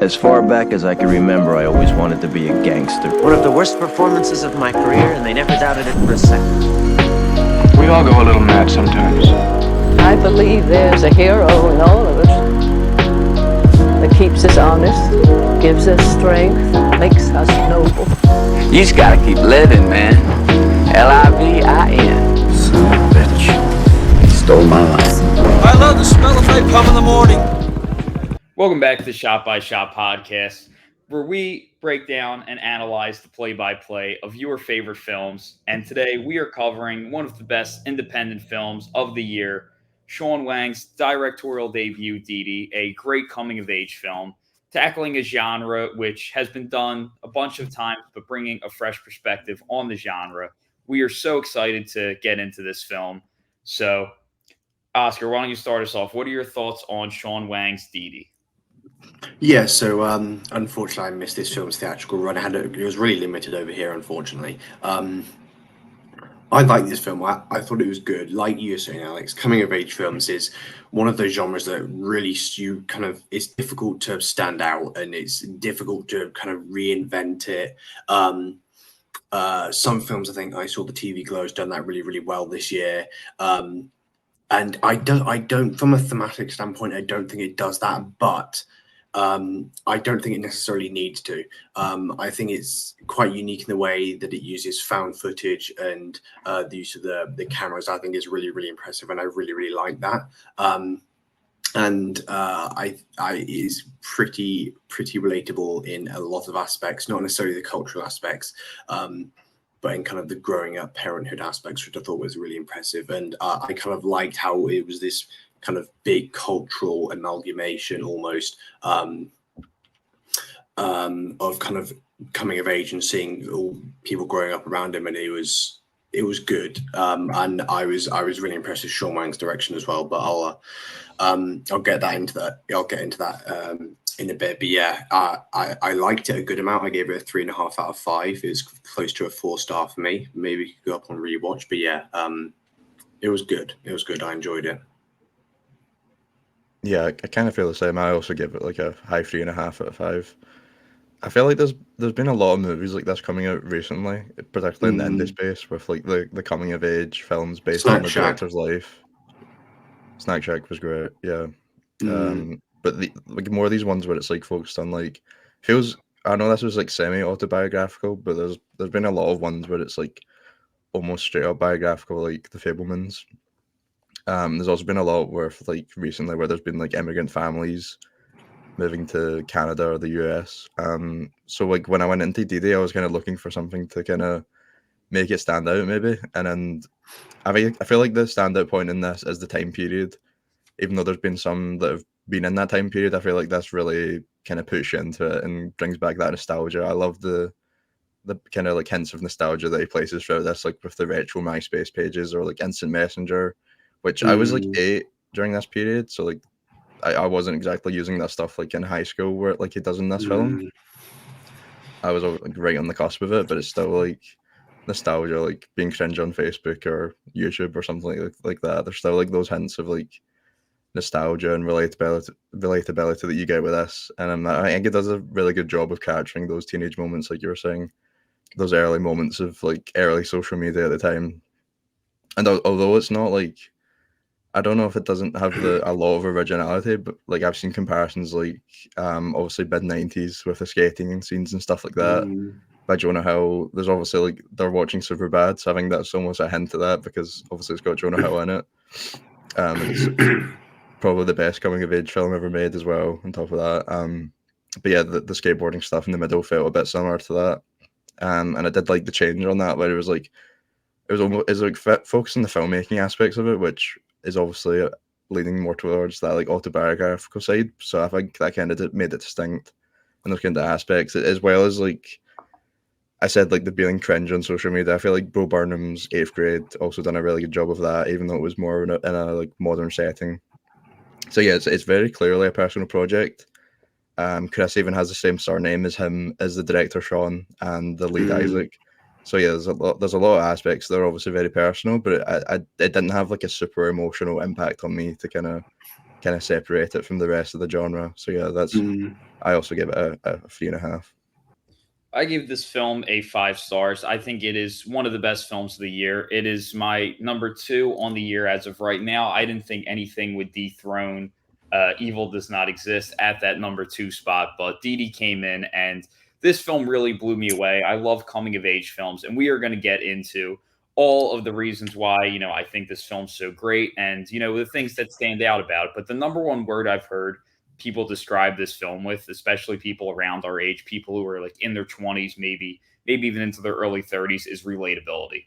As far back as I can remember, I always wanted to be a gangster. One of the worst performances of my career, and they never doubted it for a second. We all go a little mad sometimes. I believe there's a hero in all of us that keeps us honest, gives us strength, makes us noble. You just gotta keep living, man. Livin. Son of a bitch. He stole my life. I love the smell of napalm in the morning. Welcome back to the Shot by Shot podcast, where we break down and analyze the play-by-play of your favorite films. And today we are covering one of the best independent films of the year, Shawn Wang's directorial debut, Didi, a great coming-of-age film, tackling a genre which has been done a bunch of times, but bringing a fresh perspective on the genre. We are so excited to get into this film. So, Oscar, why don't you start us off? What are your thoughts on Shawn Wang's Didi? Yeah, so unfortunately, I missed this film's theatrical run. It was really limited over here, unfortunately. I like this film. I thought it was good. Like you were saying, Alex, coming of age films is one of those genres that really it's difficult to stand out, and it's difficult to kind of reinvent it. Some films, I think I saw the TV Glow has done that really, really well this year. And I don't, from a thematic standpoint, I don't think it does that, but I don't think it necessarily needs to. I think it's quite unique in the way that it uses found footage, and the use of the cameras, I think, is really, really impressive, and I really, really like that. It is pretty relatable in a lot of aspects, not necessarily the cultural aspects, but in kind of the growing up parenthood aspects, which I thought was really impressive. And I kind of liked how it was this kind of big cultural amalgamation almost of kind of coming of age and seeing all people growing up around him, and it was good. And I was really impressed with Shawn Wang's direction as well. But I'll get into that in a bit. But yeah, I liked it a good amount. I gave it a 3.5 out of 5. It was close to a 4-star for me. Maybe it could go up on rewatch. But yeah, it was good. It was good. I enjoyed it. Yeah, I kind of feel the same. I also give it like a high 3.5 out of 5. I feel like there's been a lot of movies like this coming out recently, particularly in the indie space, with like the coming of age films based on the director's life. Snack Shack was great, yeah. But like more of these ones where it's like focused on like feels. I know this was like semi autobiographical, but there's been a lot of ones where it's like almost straight up biographical, like The Fabelmans. There's also been a lot where like recently where there's been like immigrant families moving to Canada or the US. So like when I went into Didi, I was kind of looking for something to kind of make it stand out maybe. And then I feel like the standout point in this is the time period. Even though there's been some that have been in that time period, I feel like this really kind of puts you into it and brings back that nostalgia. I love the kind of like hints of nostalgia that he places throughout this, like with the retro MySpace pages or like Instant Messenger, which I was like 8 during this period. So like I wasn't exactly using that stuff like in high school where like he does in this film. I was like right on the cusp of it, but it's still like nostalgia, like being cringe on Facebook or YouTube or something like that. There's still like those hints of like nostalgia and relatability that you get with this. And I think it does a really good job of capturing those teenage moments, like you were saying, those early moments of like early social media at the time. And although it's not like, I don't know if it doesn't have a lot of originality, but like I've seen comparisons like obviously mid-90s with the skating scenes and stuff like that by Jonah Hill. There's obviously like they're watching Superbad, so I think that's almost a hint to that because obviously it's got Jonah Hill in it. It's probably the best coming of age film ever made as well on top of that. But yeah, the skateboarding stuff in the middle felt a bit similar to that. And I did like the change on that where it was like focusing the filmmaking aspects of it, which is obviously leaning more towards that like autobiographical side. So I think that kind of made it distinct in those kind of aspects, as well as like I said, like the being cringe on social media. I feel like Bo Burnham's 8th Grade also done a really good job of that, even though it was more in a like modern setting. So yeah, it's very clearly a personal project. Chris even has the same surname as him, as the director Shawn and the lead Isaac. So yeah, there's a lot of aspects that are obviously very personal, but it didn't have like a super emotional impact on me to kind of kind of separate it from the rest of the genre. So yeah, that's I also give it a 3.5. I give this film a 5 stars. I think it is one of the best films of the year. It is my number 2 on the year as of right now. I didn't think anything would dethrone Evil Does Not Exist at that number 2 spot, but Didi came in, and this film really blew me away. I love coming of age films, and we are going to get into all of the reasons why, I think this film's so great and, the things that stand out about it. But the number one word I've heard people describe this film with, especially people around our age, people who are like in their 20s, maybe even into their early 30s, is relatability.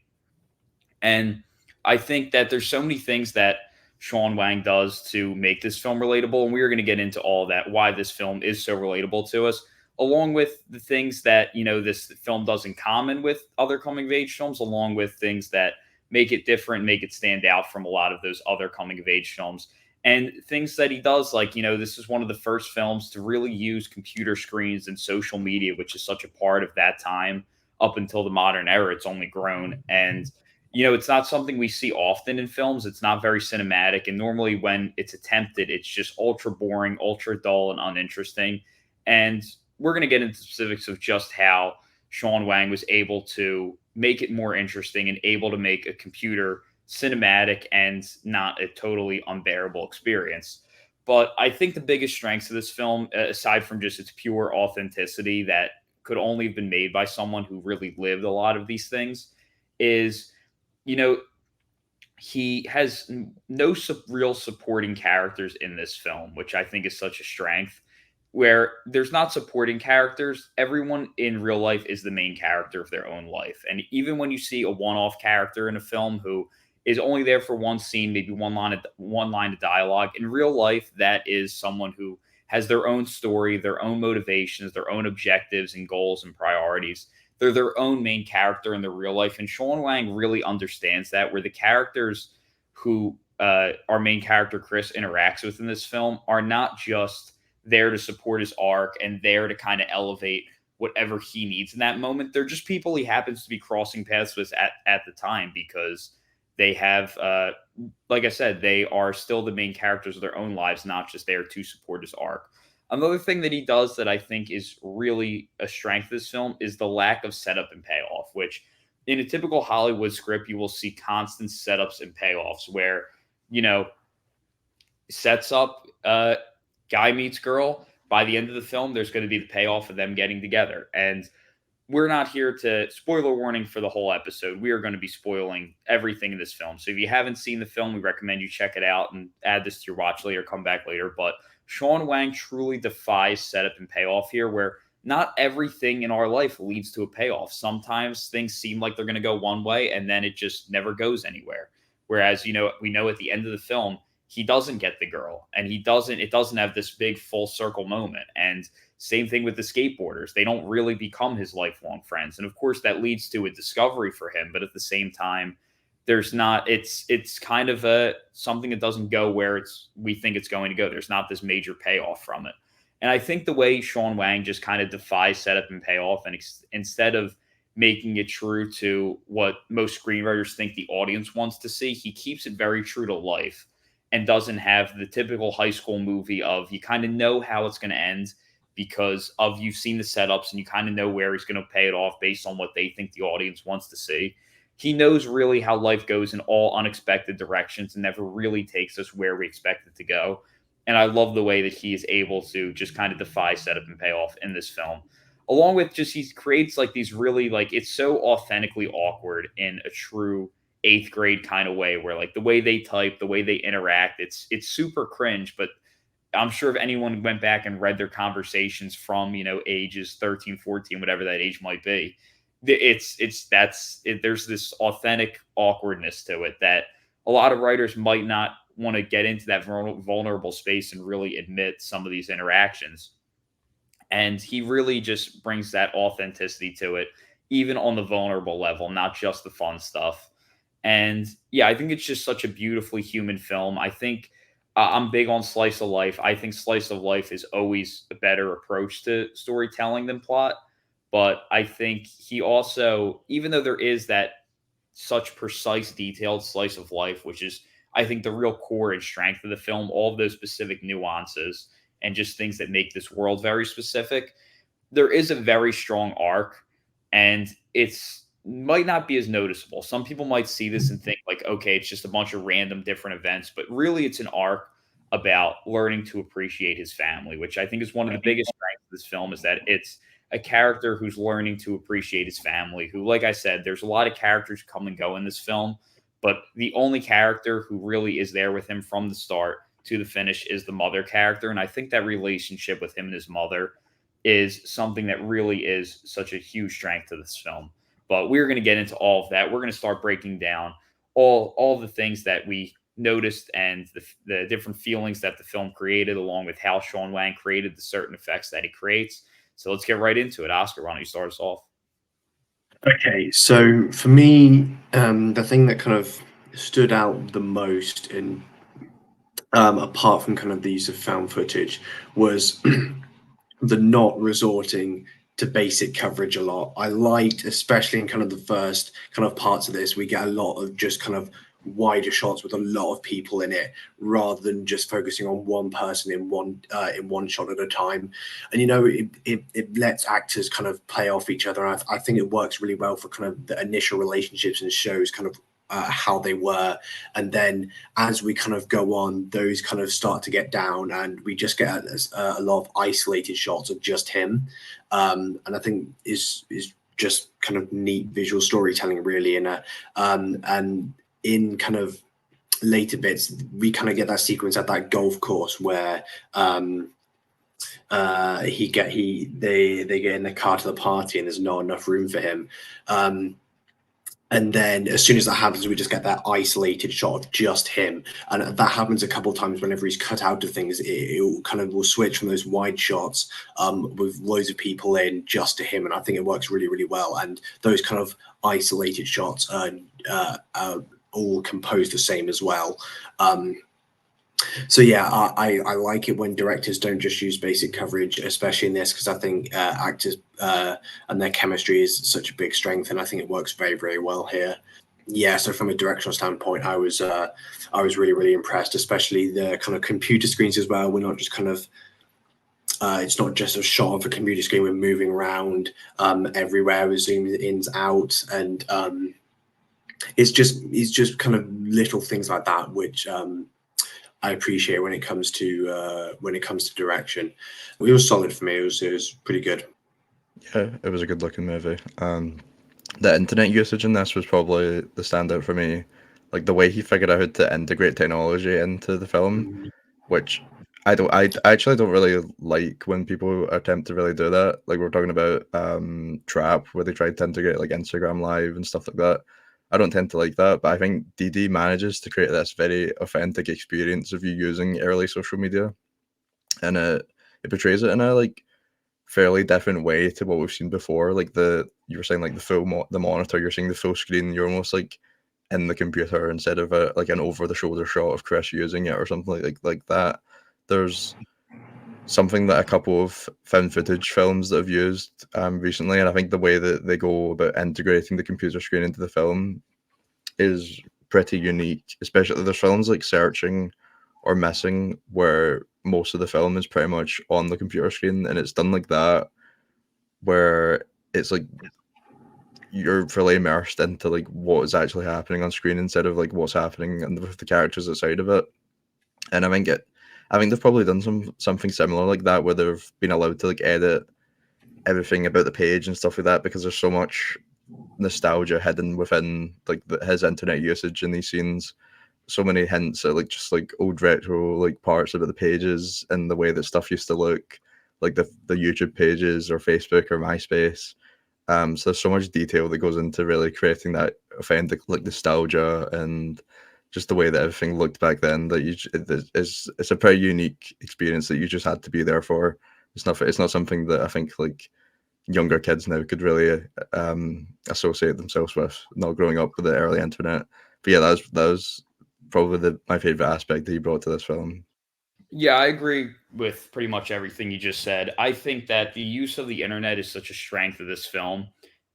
And I think that there's so many things that Sean Wang does to make this film relatable, and we are going to get into all of that, why this film is so relatable to us, along with the things that this film does in common with other coming of age films, along with things that make it different, make it stand out from a lot of those other coming of age films. And things that he does, like, this is one of the first films to really use computer screens and social media, which is such a part of that time up until the modern era. It's only grown. And, it's not something we see often in films. It's not very cinematic. And normally when it's attempted, it's just ultra boring, ultra dull, and uninteresting. And we're going to get into specifics of just how Sean Wang was able to make it more interesting and able to make a computer cinematic and not a totally unbearable experience. But I think the biggest strengths of this film, aside from just its pure authenticity that could only have been made by someone who really lived a lot of these things, is, he has no real supporting characters in this film, which I think is such a strength, where there's not supporting characters. Everyone in real life is the main character of their own life. And even when you see a one-off character in a film who is only there for one scene, maybe one line of dialogue, in real life, that is someone who has their own story, their own motivations, their own objectives and goals and priorities. They're their own main character in their real life. And Sean Wang really understands that, where the characters who our main character Chris interacts with in this film are not just there to support his arc and there to kind of elevate whatever he needs in that moment. They're just people he happens to be crossing paths with at the time, because they have, like I said, they are still the main characters of their own lives, not just there to support his arc. Another thing that he does that I think is really a strength of this film is the lack of setup and payoff, which in a typical Hollywood script, you will see constant setups and payoffs where, sets up, guy meets girl. By the end of the film, there's going to be the payoff of them getting together. And we're not here to, spoiler warning for the whole episode, we are going to be spoiling everything in this film. So if you haven't seen the film, we recommend you check it out and add this to your watch later, come back later. But Sean Wang truly defies setup and payoff here, where not everything in our life leads to a payoff. Sometimes things seem like they're going to go one way and then it just never goes anywhere. Whereas, we know at the end of the film, he doesn't get the girl, and it doesn't have this big full circle moment. And same thing with the skateboarders. They don't really become his lifelong friends. And of course that leads to a discovery for him. But at the same time, it's kind of something that doesn't go where we think it's going to go. There's not this major payoff from it. And I think the way Sean Wang just kind of defies setup and payoff, and instead of making it true to what most screenwriters think the audience wants to see, he keeps it very true to life and doesn't have the typical high school movie of you kind of know how it's going to end because of you've seen the setups and you kind of know where he's going to pay it off based on what they think the audience wants to see. He knows really how life goes in all unexpected directions and never really takes us where we expect it to go. And I love the way that he is able to just kind of defy setup and payoff in this film. Along with just he creates like these really it's so authentically awkward in a true 8th grade kind of way, where like the way they type, the way they interact, it's super cringe. But I'm sure if anyone went back and read their conversations from, ages 13, 14, whatever that age might be, there's this authentic awkwardness to it that a lot of writers might not want to get into that vulnerable space and really admit some of these interactions. And he really just brings that authenticity to it, even on the vulnerable level, not just the fun stuff. And yeah, I think it's just such a beautifully human film. I think I'm big on slice of life. I think slice of life is always a better approach to storytelling than plot. But I think he also, even though there is that such precise, detailed slice of life, which is I think, the real core and strength of the film, all of those specific nuances and just things that make this world very specific. There is a very strong arc, and it's might not be as noticeable. Some people might see this and think like, okay, it's just a bunch of random different events, but really it's an arc about learning to appreciate his family, which I think is one of the biggest strengths of this film, is that it's a character who's learning to appreciate his family, who, like I said, there's a lot of characters come and go in this film, but the only character who really is there with him from the start to the finish is the mother character. And I think that relationship with him and his mother is something that really is such a huge strength to this film. But we're going to get into all of that. We're going to start breaking down all the things that we noticed and the different feelings that the film created, along with how Sean Wang created the certain effects that he creates. So let's get right into it. Oscar, why don't you start us off? Okay, so for me, the thing that kind of stood out the most in apart from kind of the use of found footage was the not resorting to basic coverage a lot. I liked, especially in kind of the first kind of parts of this, we get a lot of just kind of wider shots with a lot of people in it, rather than just focusing on one person in one shot at a time. And it lets actors kind of play off each other. I think it works really well for kind of the initial relationships and shows kind of how they were, and then as we kind of go on, those kind of start to get down, and we just get a lot of isolated shots of just him, and I think is just kind of neat visual storytelling, really. And in kind of later bits, we kind of get that sequence at that golf course where they get in the car to the party and there's not enough room for him. And then as soon as that happens, we just get that isolated shot of just him. And that happens a couple of times whenever he's cut out of things. It kind of will switch from those wide shots with loads of people in just to him. And I think it works really, really well. And those kind of isolated shots are all composed the same as well. So yeah, I like it when directors don't just use basic coverage, especially in this, because I think actors and their chemistry is such a big strength, and I think it works very, very well here. Yeah, so from a directional standpoint, I was really, really impressed, especially the kind of computer screens as well. We're not just kind of it's not just a shot of a computer screen. We're moving around everywhere. We're zooming in, out, and it's just kind of little things like that, which I appreciate when it comes to direction. It was solid for me. It was pretty good. Yeah, it was a good looking movie. The internet usage in this was probably the standout for me. Like the way he figured out how to integrate technology into the film, which I actually don't really like when people attempt to really do that. Like we're talking about Trap, where they tried to integrate like Instagram Live and stuff like that. I don't tend to like that, but I think Didi manages to create this very authentic experience of you using early social media, and it portrays it in a like fairly different way to what we've seen before. Like you were saying, like the monitor, you're seeing the full screen. You're almost like in the computer instead of like an over the shoulder shot of Chris using it or something like that. There's something that a couple of found footage films that have used recently, and I think the way that they go about integrating the computer screen into the film is pretty unique. Especially there's films like Searching or Missing, where most of the film is pretty much on the computer screen, and it's done like that, where it's like you're fully immersed into like what is actually happening on screen instead of like what's happening and with the characters outside of it. And I think they've probably done something similar like that, where they've been allowed to like edit everything about the page and stuff like that, because there's so much nostalgia hidden within like his internet usage in these scenes. So many hints at like just like old retro like parts about the pages and the way that stuff used to look, like the YouTube pages or Facebook or MySpace. So there's so much detail that goes into really creating that authentic like nostalgia and just the way that everything looked back then, that it's a pretty unique experience that you just had to be there for. It's not something that I think like younger kids now could really associate themselves with, not growing up with the early internet. But yeah, that was probably my favorite aspect that he brought to this film. Yeah, I agree with pretty much everything you just said. I think that the use of the internet is such a strength of this film.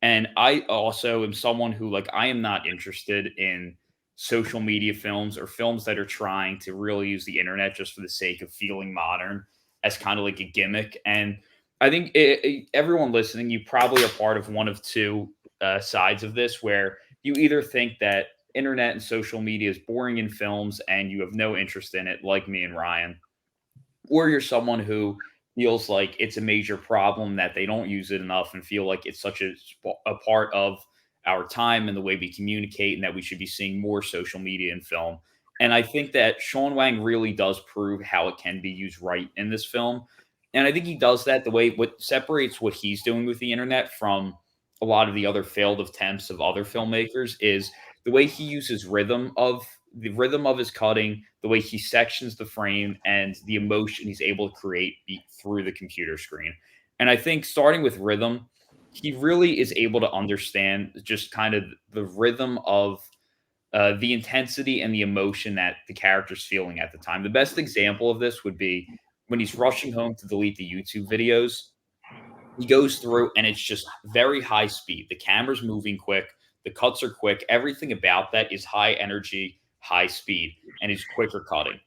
And I also am someone who, like, I am not interested in social media films or films that are trying to really use the internet just for the sake of feeling modern as kind of like a gimmick. And I think everyone listening, you probably are part of one of two sides of this, where you either think that internet and social media is boring in films and you have no interest in it, like me and Ryan, or you're someone who feels like it's a major problem that they don't use it enough and feel like it's such a part of our time and the way we communicate and that we should be seeing more social media in film. And I think that Sean Wang really does prove how it can be used right in this film. And I think he does that the way what separates what he's doing with the internet from a lot of the other failed attempts of other filmmakers is the way he uses rhythm of his cutting, the way he sections the frame, and the emotion he's able to create through the computer screen. And I think starting with rhythm, he really is able to understand just kind of the rhythm of the intensity and the emotion that the character's feeling at the time. The best example of this would be when he's rushing home to delete the YouTube videos. He goes through and it's just very high speed. The camera's moving quick, the cuts are quick. Everything about that is high energy, high speed, and he's quicker cutting.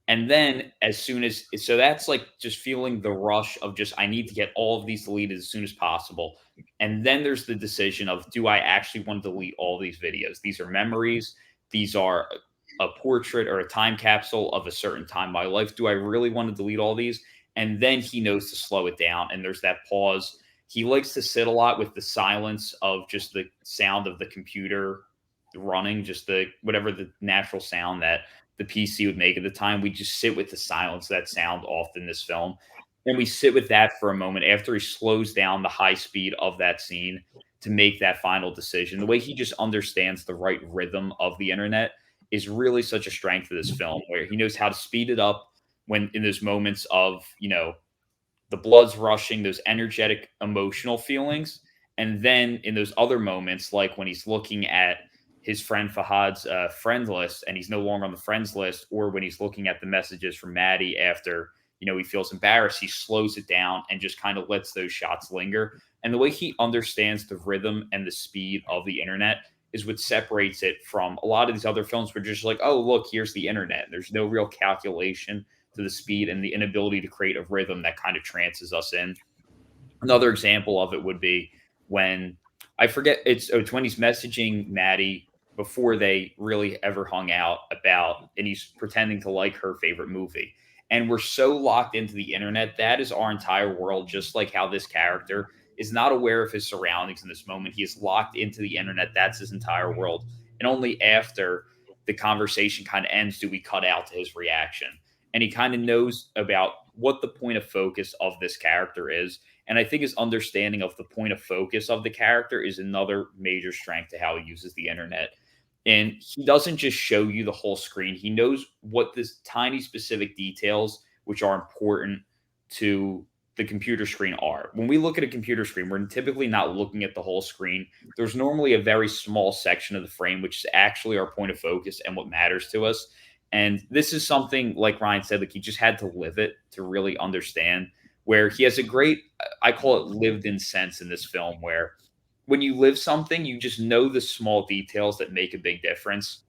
And then as soon as so that's like just feeling the rush of just I need to get all of these deleted as soon as possible. And then there's the decision of do I actually want to delete all these videos? These are memories, these are a portrait or a time capsule of a certain time in my life. Do I really want to delete all these? And then he knows to slow it down. And there's that pause. He likes to sit a lot with the silence of just the sound of the computer running, just the whatever the natural sound that the PC would make at the time. We just sit with the silence, that sound often in this film. And we sit with that for a moment after he slows down the high speed of that scene to make that final decision. The way he just understands the right rhythm of the internet is really such a strength of this film, where he knows how to speed it up when in those moments of, the blood's rushing, those energetic emotional feelings. And then in those other moments, like when he's looking at his friend Fahad's friend list and he's no longer on the friends list, or when he's looking at the messages from Maddie after, he feels embarrassed, he slows it down and just kind of lets those shots linger. And the way he understands the rhythm and the speed of the internet is what separates it from a lot of these other films where just like, oh, look, here's the internet. There's no real calculation to the speed and the inability to create a rhythm that kind of trances us in. Another example of it would be when I forget it's when he's messaging Maddie before they really ever hung out and he's pretending to like her favorite movie. And we're so locked into the internet. That is our entire world, just like how this character is not aware of his surroundings in this moment. He is locked into the internet. That's his entire world. And only after the conversation kind of ends do we cut out to his reaction. And he kind of knows about what the point of focus of this character is. And I think his understanding of the point of focus of the character is another major strength to how he uses the internet. And he doesn't just show you the whole screen. He knows what this tiny specific details, which are important to the computer screen, are. When we look at a computer screen, we're typically not looking at the whole screen. There's normally a very small section of the frame, which is actually our point of focus and what matters to us. And this is something, like Ryan said, like he just had to live it to really understand, where he has a great, I call it lived in sense in this film, where when you live something, you just know the small details that make a big difference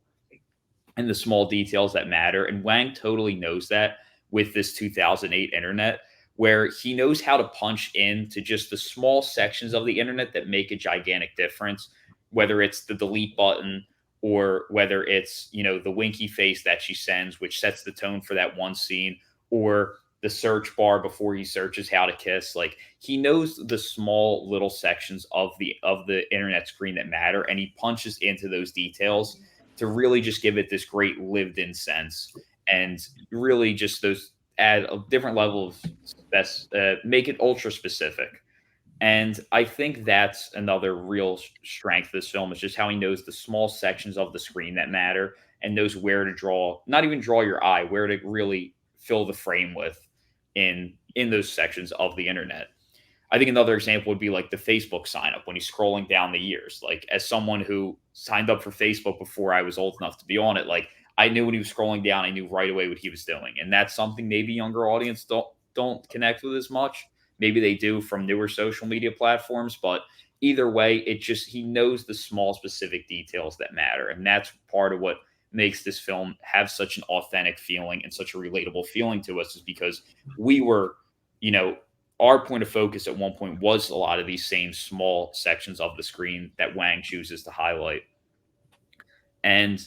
and the small details that matter. And Wang totally knows that with this 2008 internet, where he knows how to punch into just the small sections of the internet that make a gigantic difference, whether it's the delete button or whether it's, the winky face that she sends, which sets the tone for that one scene, or the search bar before he searches how to kiss. Like, he knows the small little sections of the internet screen that matter, and he punches into those details to really just give it this great lived in sense, and really just those add a different level of make it ultra specific. And I think that's another real strength of this film, is just how he knows the small sections of the screen that matter and knows where to draw, not even draw your eye, where to really fill the frame with in those sections of the internet. I think another example would be like the Facebook sign up when he's scrolling down the years. Like, as someone who signed up for Facebook before I was old enough to be on it, like, I knew when he was scrolling down, I knew right away what he was doing. And that's something maybe younger audience don't connect with as much. Maybe they do from newer social media platforms, but either way, he knows the small specific details that matter. And that's part of what makes this film have such an authentic feeling and such a relatable feeling to us is because we were, you know, our point of focus at one point was a lot of these same small sections of the screen that Wang chooses to highlight. And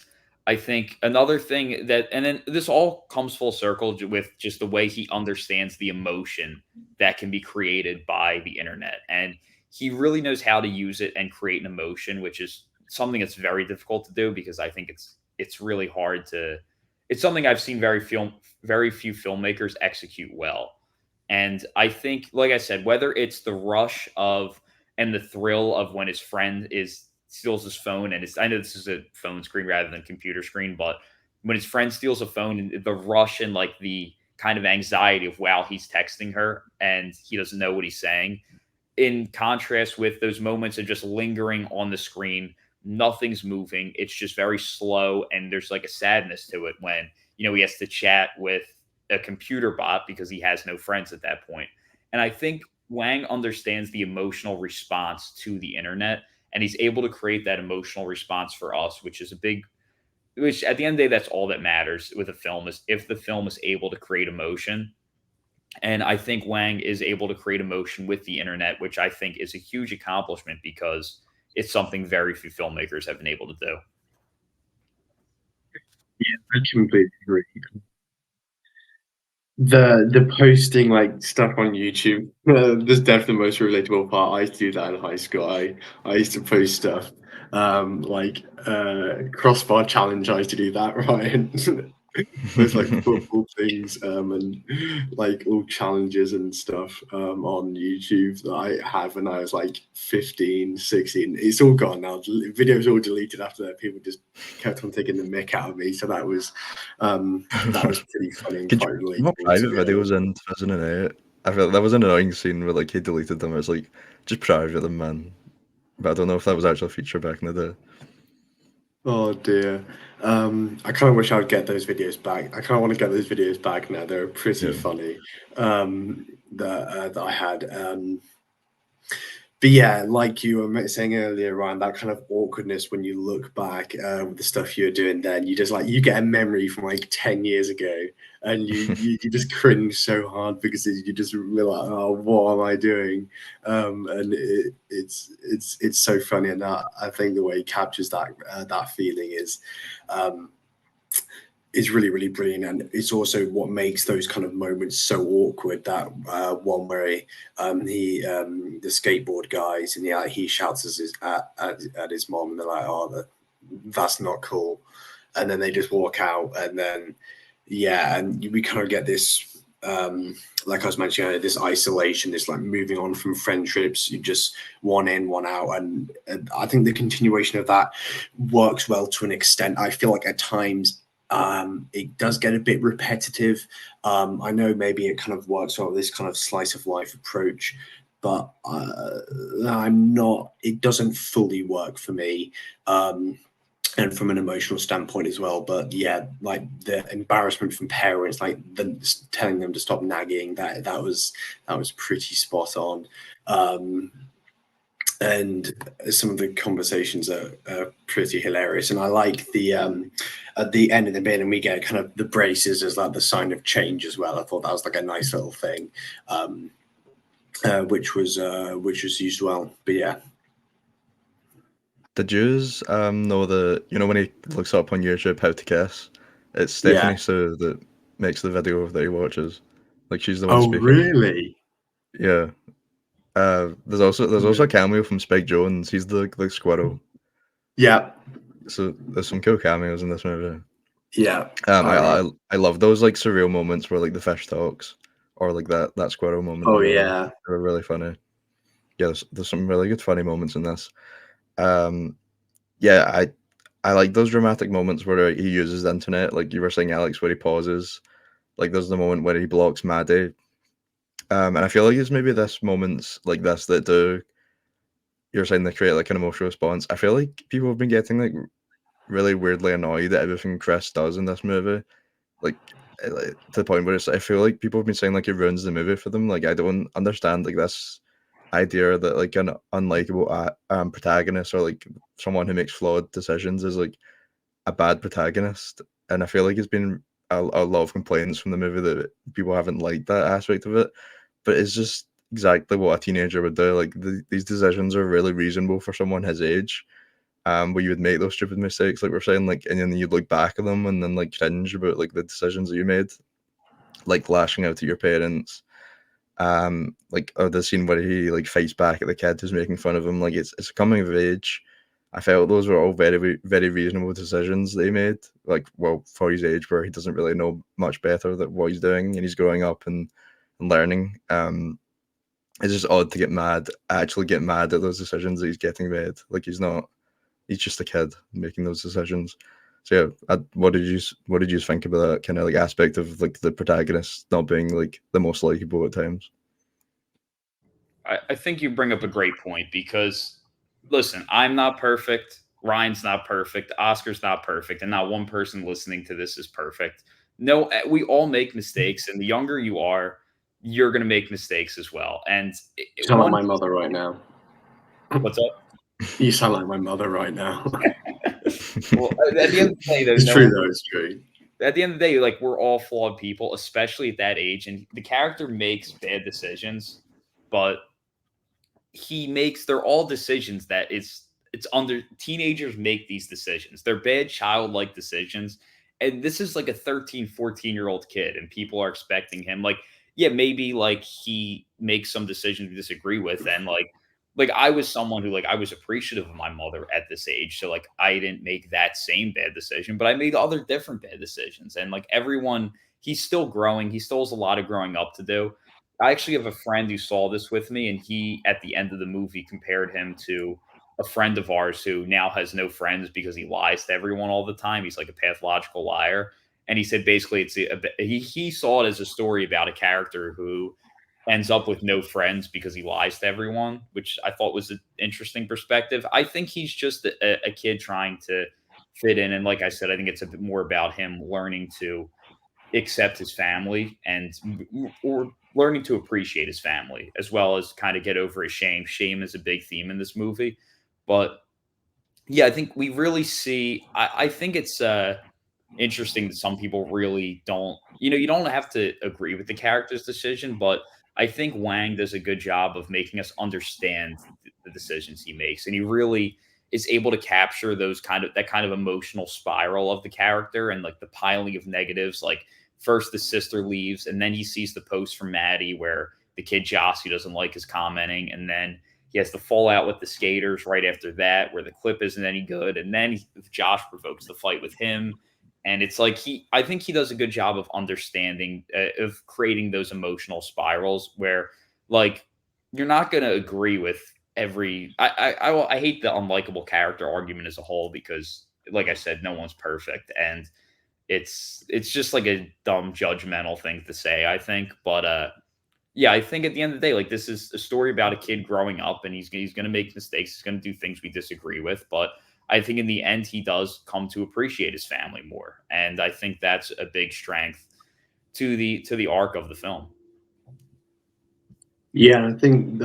I think another thing that, and then this all comes full circle with just the way he understands the emotion that can be created by the internet. And he really knows how to use it and create an emotion, which is something that's very difficult to do because I think it's really hard to, it's something I've seen very few filmmakers execute well. And I think, like I said, whether it's the rush of and the thrill of when his friend is steals his phone, and it's, I know this is a phone screen rather than computer screen, but when his friend steals a phone, and the rush and like the kind of anxiety of wow, he's texting her and he doesn't know what he's saying, in contrast with those moments of just lingering on the screen, nothing's moving, it's just very slow, and there's like a sadness to it when, you know, he has to chat with a computer bot because he has no friends at that point. And I think Wang understands the emotional response to the internet, and he's able to create that emotional response for us, which is a big, which at the end of the day, that's all that matters with a film, is if the film is able to create emotion. And I think Wang is able to create emotion with the internet, which I think is a huge accomplishment because it's something very few filmmakers have been able to do. Yeah, I completely agree. The posting like stuff on YouTube, that's definitely the most relatable part. I used to do that in high school. I used to post stuff like crossbar challenge. I used to do that, right? Post like football things and like all challenges and stuff on YouTube that I had when I was like 15, 16. It's all gone now. Videos all deleted after that. People just kept on taking the mick out of me. So that was pretty funny and quite relatable. Private videos in 2008. I felt that was an annoying scene where like he deleted them. It was like, just private them, man. But I don't know if that was actually a feature back in the day. Oh dear. I kind of wish I would get those videos back. I kind of want to get those videos back now. They're pretty funny. That I had. But yeah, like you were saying earlier, Ryan, that kind of awkwardness when you look back with the stuff you were doing then, you just like, you get a memory from like 10 years ago and you just cringe so hard because you just realize, oh, what am I doing? And it's so funny. And I think the way he captures that feeling is really, really brilliant. And it's also what makes those kind of moments so awkward. That one where the skateboard guys, and he shouts at his mom, and they're like, oh, that's not cool. And then they just walk out, and then, and we kind of get this, like I was mentioning earlier, this isolation, this like moving on from friendships, you just one in, one out. And I think the continuation of that works well to an extent. I feel like at times, it does get a bit repetitive. I know maybe it kind of works well with this kind of slice of life approach, but it doesn't fully work for me. And from an emotional standpoint as well. But yeah, like the embarrassment from parents, like telling them to stop nagging, that was pretty spot on. And some of the conversations are pretty hilarious. And I like the at the end of the bit, and we get kind of the braces as like the sign of change as well. I thought that was like a nice little thing, which was used well. But yeah. Did you know when he looks up on YouTube how to kiss? It's Stephanie Sue that makes the video that he watches. Like, she's the one speaking. Oh, really? Yeah. There's also a cameo from Spike Jonze. He's the squirrel. Yeah. So there's some cool cameos in this movie. Yeah. I love those like surreal moments where like the fish talks, or like that squirrel moment. Oh yeah. They're really funny. Yeah, there's some really good funny moments in this. I like those dramatic moments where he uses the internet, like you were saying, Alex, where he pauses. Like there's the moment where he blocks Maddie. And I feel like it's maybe this moments like this that do, you're saying, they create like an emotional response. I feel like people have been getting like really weirdly annoyed at everything Chris does in this movie. Like to the point where I feel like people have been saying like it ruins the movie for them. Like I don't understand like this idea that like an unlikable protagonist or like someone who makes flawed decisions is like a bad protagonist, and I feel like it's been a lot of complaints from the movie that people haven't liked that aspect of it. But it's just exactly what a teenager would do. Like these decisions are really reasonable for someone his age, where you would make those stupid mistakes, like we're saying, like, and then you'd look back at them and then like cringe about like the decisions that you made, like lashing out at your parents, like, or the scene where he like fights back at the kid who's making fun of him. Like it's a coming of age. I felt those were all very, very reasonable decisions they made. Like, well, for his age, where he doesn't really know much better than what he's doing, and he's growing up and learning. It's just odd to actually get mad at those decisions that he's getting made. Like he's just a kid making those decisions. So yeah, what did you think about that kind of like aspect of like the protagonist not being like the most likable at times? I think you bring up a great point because, listen, I'm not perfect. Ryan's not perfect. Oscar's not perfect. And not one person listening to this is perfect. No, we all make mistakes. And the younger you are, you're going to make mistakes as well. And you sound like my mother right now. What's up? You sound like my mother right now. Well, at the end of the day, it's true though. It's true. At the end of the day, like, we're all flawed people, especially at that age. And the character makes bad decisions, but they're all decisions that it's under teenagers make these decisions. They're bad childlike decisions. And this is like a 13, 14-year-old kid, and people are expecting him, like, yeah, maybe like he makes some decisions we disagree with. And like I was someone who, like, I was appreciative of my mother at this age. So like I didn't make that same bad decision, but I made other different bad decisions. And like everyone, he's still growing. He still has a lot of growing up to do. I actually have a friend who saw this with me, and he, at the end of the movie, compared him to a friend of ours who now has no friends because he lies to everyone all the time. He's like a pathological liar. And he said basically he saw it as a story about a character who ends up with no friends because he lies to everyone, which I thought was an interesting perspective. I think he's just a kid trying to fit in. And like I said, I think it's a bit more about him learning to accept his family or learning to appreciate his family, as well as kind of get over his shame. Shame is a big theme in this movie. But yeah, I think we really see, I think it's interesting that some people really don't, you don't have to agree with the character's decision, but I think Wang does a good job of making us understand the decisions he makes. And he really is able to capture that kind of emotional spiral of the character and like the piling of negatives. Like, first the sister leaves, and then he sees the post from Maddie where the kid Joss, who doesn't like, is commenting, and then he has the fallout with the skaters right after that, where the clip isn't any good, and then Josh provokes the fight with him, and it's like I think he does a good job of understanding, of creating those emotional spirals where, like, you're not going to agree with every. I hate the unlikable character argument as a whole because, like I said, no one's perfect, and it's just like a dumb judgmental thing to say, I think. But yeah, I think at the end of the day, like, this is a story about a kid growing up, and he's going to make mistakes. He's going to do things we disagree with. But I think in the end, he does come to appreciate his family more. And I think that's a big strength to the arc of the film. Yeah, I think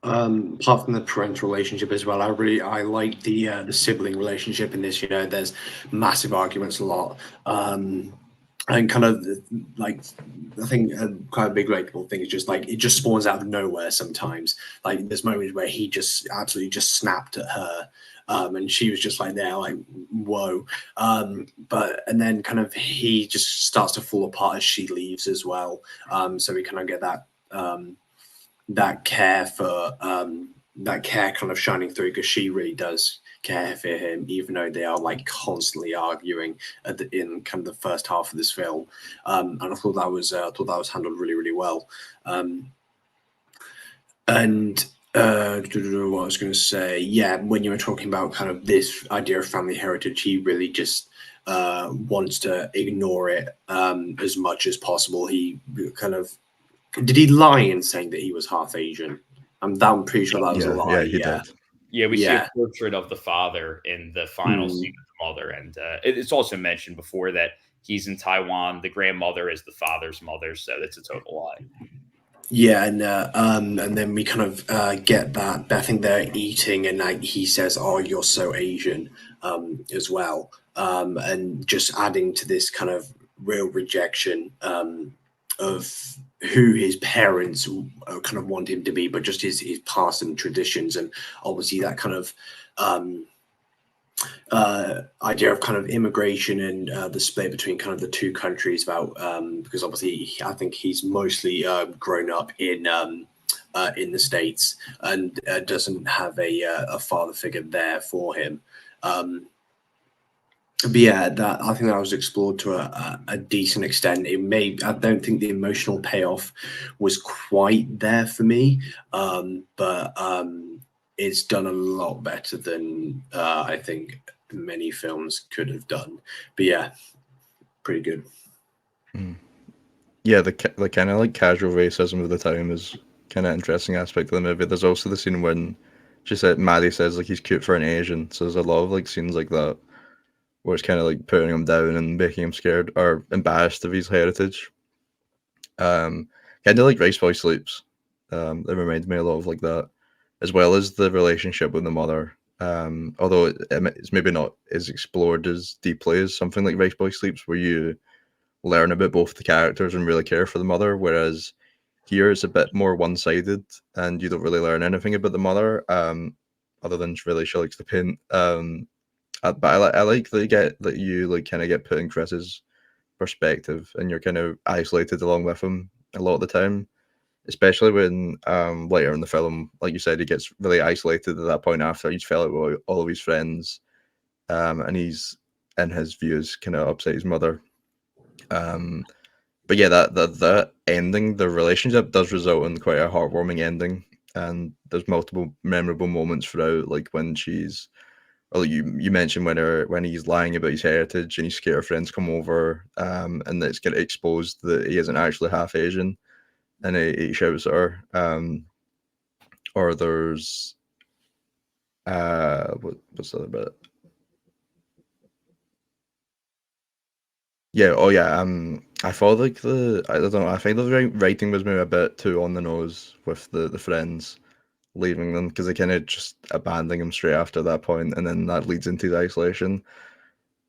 apart from the parental relationship as well, I like the sibling relationship in this. There's massive arguments a lot. And kind of like, I think quite a big relatable thing is just like it just spawns out of nowhere sometimes. Like there's moments where he just absolutely just snapped at her, and she was just like there, like whoa. But and then kind of he just starts to fall apart as she leaves as well. So we kind of get that care kind of shining through because she really does care for him, even though they are like constantly arguing in kind of the first half of this film. And I thought that was handled really, really well. And what I was going to say, yeah, when you were talking about kind of this idea of family heritage, he really just wants to ignore it as much as possible. He kind of did he lie in saying that he was half Asian? I'm pretty sure that was a lie. Yeah, he did. Yeah, we see a portrait of the father in the final scene of the mother. And it's also mentioned before that he's in Taiwan. The grandmother is the father's mother. So that's a total lie. Yeah, and then we kind of get that. I think they're eating, and like he says, "Oh, you're so Asian," as well, and just adding to this kind of real rejection of who his parents kind of want him to be, but just his past and traditions, and obviously that kind of um, idea of kind of immigration and the split between kind of the two countries about because obviously I think he's mostly grown up in the States and doesn't have a father figure there for him. But yeah, that I think that was explored to a decent extent. I don't think the emotional payoff was quite there for me, but it's done a lot better than I think many films could have done. But yeah, pretty good. Yeah, the kind of like casual racism of the time is kind of interesting aspect of the movie. There's also the scene when Maddie says like he's cute for an Asian. So there's a lot of like scenes like that where it's kind of like putting him down and making him scared or embarrassed of his heritage. Kind of like Rice Boy Sleeps. It reminds me a lot of like that, as well as the relationship with the mother. Although it's maybe not as explored as deeply as something like Rice Boy Sleeps, where you learn about both the characters and really care for the mother. Whereas here it's a bit more one-sided, and you don't really learn anything about the mother, other than really she likes to paint. But I like that you like kind of get put in Chris's perspective, and you're kind of isolated along with him a lot of the time. Especially when later in the film, like you said, he gets really isolated at that point after he's fell out with all of his friends, and he's in his views kind of upset his mother. But yeah, that ending, the relationship does result in quite a heartwarming ending, and there's multiple memorable moments throughout, like when she's, well, you mentioned when he's lying about his heritage and his skater friends come over, and it's get exposed that he isn't actually half Asian, and he shouts at her. Or there's what's the other bit? Yeah, oh yeah. I thought like I don't know. I think the writing was maybe a bit too on the nose with the friends leaving them, because they kind of just abandoning him straight after that point, and then that leads into his isolation.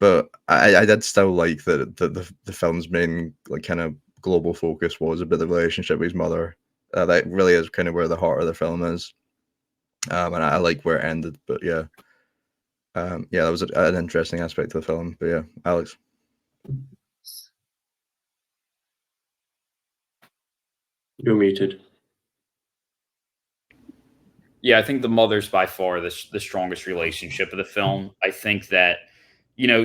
But I did still like that the film's main like kind of global focus was about the relationship with his mother. That really is kind of where the heart of the film is. And I like where it ended. But yeah, yeah, that was an interesting aspect of the film. But yeah, Alex. You're muted. Yeah, I think the mother's by far the strongest relationship of the film. I think that,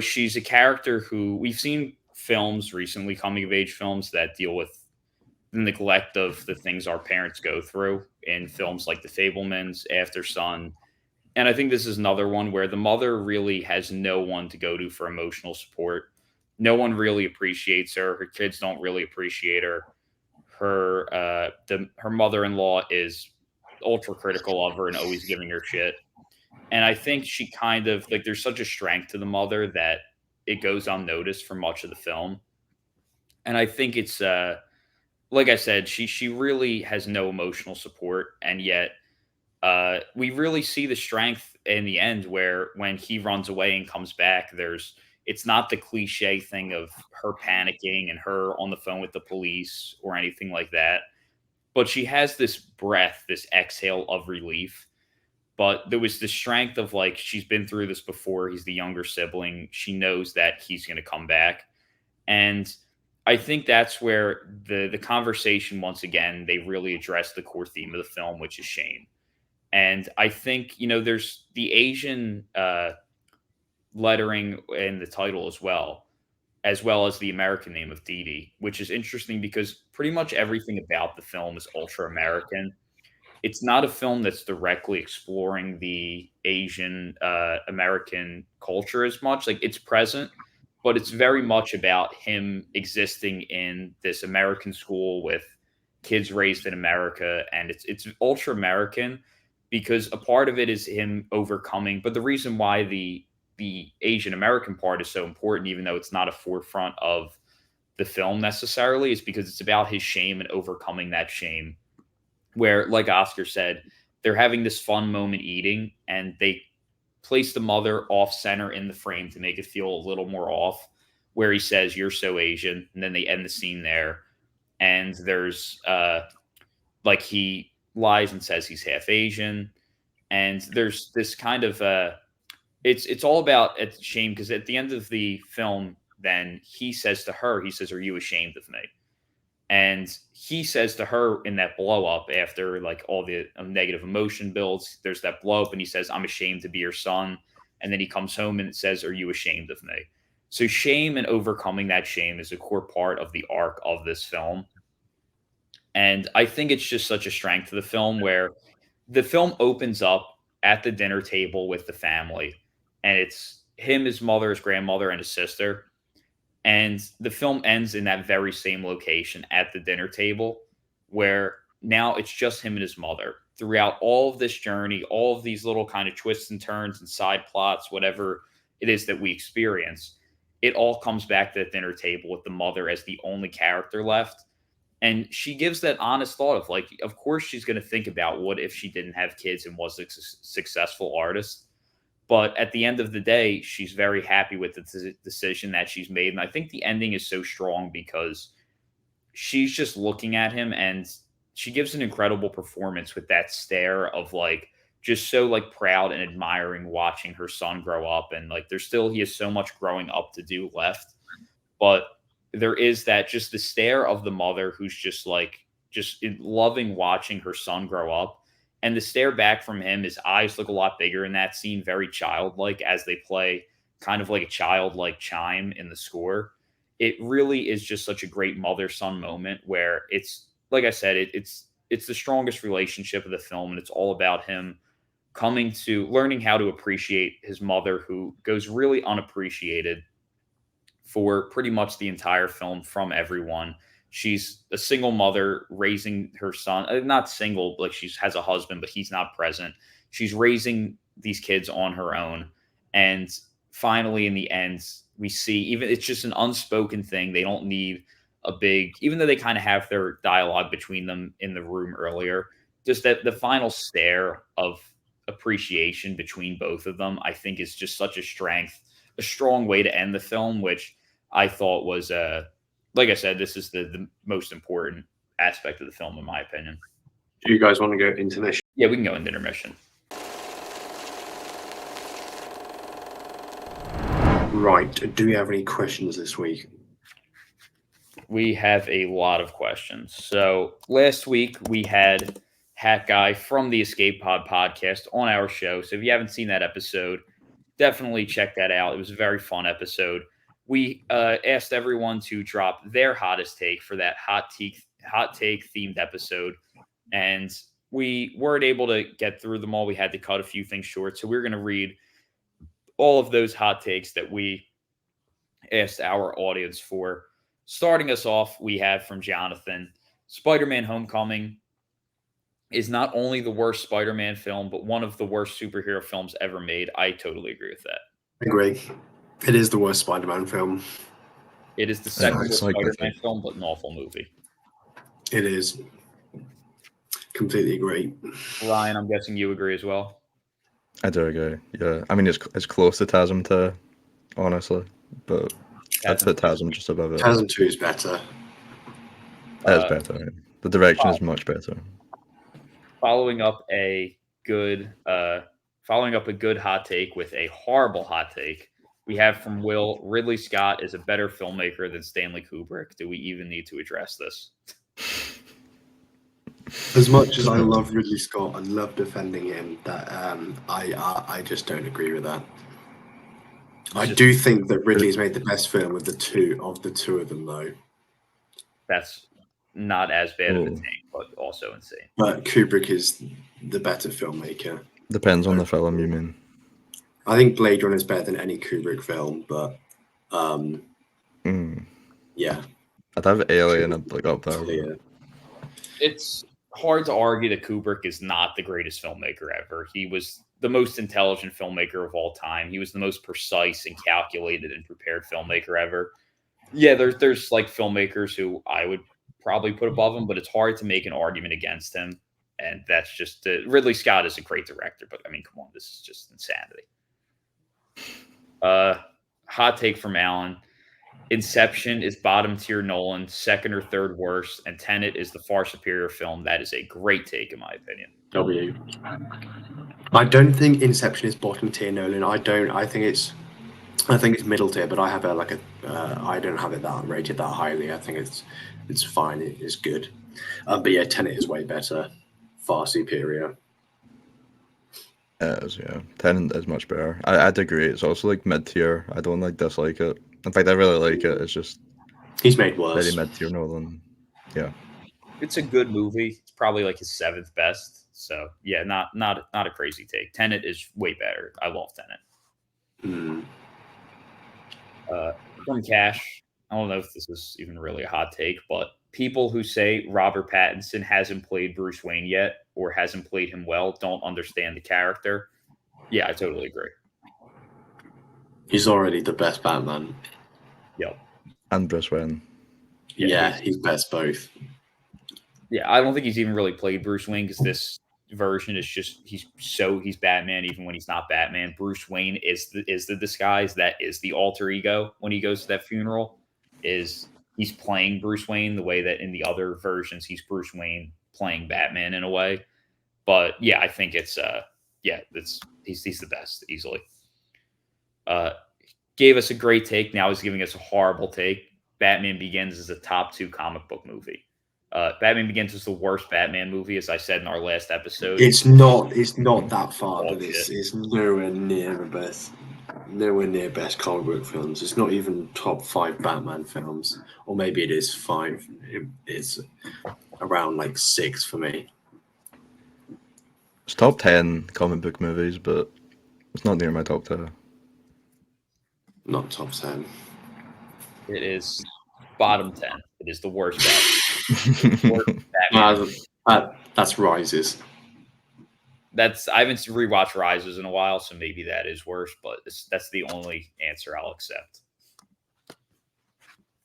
she's a character who we've seen films recently, coming of age films that deal with the neglect of the things our parents go through in films like The Fablemans, After Sun. And I think this is another one where the mother really has no one to go to for emotional support. No one really appreciates her. Her kids don't really appreciate her. Her mother-in-law is ultra critical of her and always giving her shit. And I think she kind of like there's such a strength to the mother that it goes unnoticed for much of the film. And I think it's like I said, she really has no emotional support, and yet we really see the strength in the end where when he runs away and comes back, it's not the cliche thing of her panicking and her on the phone with the police or anything like that. But she has this breath, this exhale of relief. But there was the strength of like she's been through this before. He's the younger sibling. She knows that he's going to come back, and I think that's where the conversation once again they really address the core theme of the film, which is shame. And I think there's the Asian lettering in the title as well as the American name of Didi, which is interesting because pretty much everything about the film is ultra American. It's not a film that's directly exploring the Asian American culture as much. Like it's present, but it's very much about him existing in this American school with kids raised in America, and it's ultra American because a part of it is him overcoming. But the reason why the Asian American part is so important, even though it's not a forefront of the film necessarily, is because it's about his shame and overcoming that shame where, like Oscar said, they're having this fun moment eating, and they place the mother off center in the frame to make it feel a little more off, where he says, "You're so Asian," and then they end the scene there. And there's like he lies and says he's half Asian, and there's this kind of it's all about shame, because at the end of the film, then he says to her, he says, "Are you ashamed of me?" And he says to her in that blow up, after like all the negative emotion builds, there's that blow up, and he says, "I'm ashamed to be your son." And then he comes home and it says, "Are you ashamed of me?" So shame and overcoming that shame is a core part of the arc of this film. And I think it's just such a strength to the film, where the film opens up at the dinner table with the family, and it's him, his mother, his grandmother, and his sister. And the film ends in that very same location at the dinner table, where now it's just him and his mother throughout all of this journey, all of these little kind of twists and turns and side plots, whatever it is that we experience. It all comes back to the dinner table with the mother as the only character left. And she gives that honest thought of like, of course, she's going to think about what if she didn't have kids and was a successful artist. But at the end of the day, she's very happy with the decision that she's made. And I think the ending is so strong because she's just looking at him, and she gives an incredible performance with that stare of like, just so like proud and admiring watching her son grow up. And like, he has so much growing up to do left. But there is that, just the stare of the mother who's just like, loving watching her son grow up. And the stare back from him, his eyes look a lot bigger in that scene, very childlike, as they play kind of like a childlike chime in the score. It really is just such a great mother-son moment, where it's, like I said, it's the strongest relationship of the film, and it's all about him coming to learning how to appreciate his mother, who goes really unappreciated for pretty much the entire film from everyone. She's a single mother raising her son, not single, like she has a husband, but he's not present. She's raising these kids on her own. And finally, in the end, we see, even it's just an unspoken thing. They don't need a big, even though they kind of have their dialogue between them in the room earlier, just that the final stare of appreciation between both of them, I think is just such a strong way to end the film, which I thought was like I said, this is the most important aspect of the film, in my opinion. Do you guys want to go intermission? Yeah, we can go into intermission. Right. Do we have any questions this week? We have a lot of questions. So last week we had Hat Guy from the Escape Pod podcast on our show. So if you haven't seen that episode, definitely check that out. It was a very fun episode. We asked everyone to drop their hottest take for that hot take themed episode, and we weren't able to get through them all. We had to cut a few things short, so we're going to read all of those hot takes that we asked our audience for. Starting us off, we have from Jonathan: Spider-Man Homecoming is not only the worst Spider-Man film, but one of the worst superhero films ever made. I totally agree with that. I agree. It is the worst Spider-Man film. It is the second worst Spider-Man film, but an awful movie. It is. Completely agree. Ryan, I'm guessing you agree as well. I do agree. Yeah, I mean it's close to TASM 2, honestly, but I'd put TASM just above it. TASM 2 is better. It is better. Yeah. The direction is much better. Following up a good hot take with a horrible hot take, we have from Will: Ridley Scott is a better filmmaker than Stanley Kubrick. Do we even need to address this? As much as I love Ridley Scott and love defending him, that I just don't agree with that. I do think that Ridley's made the best film of the two of them, though. That's not as bad of a take, but also insane. But Kubrick is the better filmmaker. Depends on the film, you mean. I think Blade Runner is better than any Kubrick film, but yeah. I'd have Alien up there. Yeah. It's hard to argue that Kubrick is not the greatest filmmaker ever. He was the most intelligent filmmaker of all time. He was the most precise and calculated and prepared filmmaker ever. Yeah, there's like filmmakers who I would probably put above him, but it's hard to make an argument against him. And that's just Ridley Scott is a great director, but I mean, come on, this is just insanity. Hot take from Alan. Inception is bottom tier Nolan, second or third worst, and Tenet is the far superior film. That is a great take, in my opinion. W. I don't think Inception is bottom tier Nolan. I think it's middle tier, but I have I don't have it that rated that highly. I think it's fine. It's good. But yeah, Tenet is way better, far superior. It is, yeah. Tenet is much better. I'd agree. It's also like mid tier. I don't dislike it. In fact, I really like it. It's just he's made worse. Very mid tier Nolan. Yeah. It's a good movie. It's probably like his 7th best. So yeah, not a crazy take. Tenet is way better. I love Tenet. From Cash, I don't know if this is even really a hot take, but people who say Robert Pattinson hasn't played Bruce Wayne yet or hasn't played him well don't understand the character. Yeah, I totally agree. He's already the best Batman. Yep. And Bruce Wayne. Yeah, he's best both. Yeah, I don't think he's even really played Bruce Wayne because this version is just he's Batman even when he's not Batman. Bruce Wayne is the disguise, that is the alter ego when he goes to that funeral. He's playing Bruce Wayne the way that in the other versions he's Bruce Wayne playing Batman in a way. But yeah, I think he's the best easily. Gave us a great take. Now he's giving us a horrible take. Batman Begins is a top 2 comic book movie. Batman Begins is the worst Batman movie, as I said in our last episode. It's not that far, but it's nowhere near the best. Nowhere near best comic book films. It's not even top 5 Batman films, or maybe it is 5. It's around like 6 for me. It's top 10 comic book movies, but it's not near my top 2. Not top 10. It is bottom 10. It is the worst Batman. That's Rises. I haven't rewatched Rises in a while, so maybe that is worse, but that's the only answer I'll accept.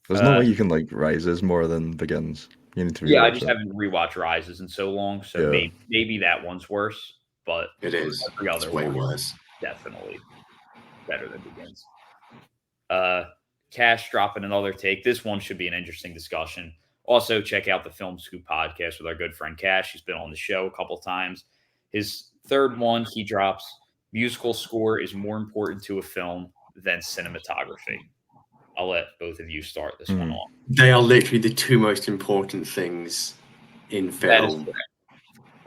There's no way you can like Rises more than Begins. You need to I just haven't rewatched Rises in so long, so maybe that one's worse, but it is. Every other it's way worse. Definitely better than Begins. Cash dropping another take. This one should be an interesting discussion. Also, check out the Film Scoop podcast with our good friend Cash. He's been on the show a couple times. His third one, he drops, musical score is more important to a film than cinematography. I'll let both of you start this one off. They are literally the 2 most important things in film.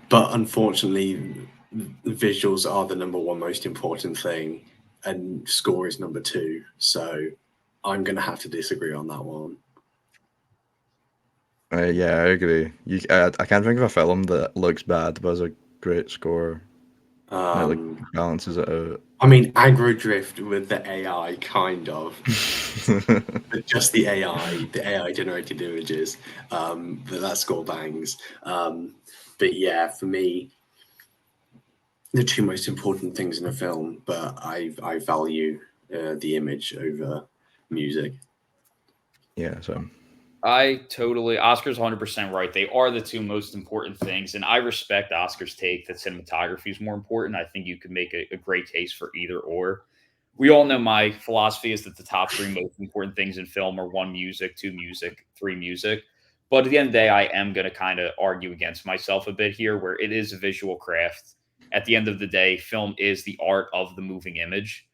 But unfortunately, the visuals are the number 1 most important thing, and score is number 2. So I'm going to have to disagree on that one. Yeah, I agree. I can't think of a film that looks bad but has a great score. It balances it out. I mean, Aggro Drift with the AI, kind of. But just the AI generated images. But that score bangs. But yeah, for me, the 2 most important things in a film, but I value the image over music. Yeah, so Oscar's 100% right. They are the 2 most important things, and I respect Oscar's take that cinematography is more important. I think you could make a great case for either or. We all know my philosophy is that the top 3 most important things in film are 1, music, 2, music, 3, music. But at the end of the day, I am going to kind of argue against myself a bit here, where it is a visual craft. At the end of the day, film is the art of the moving image.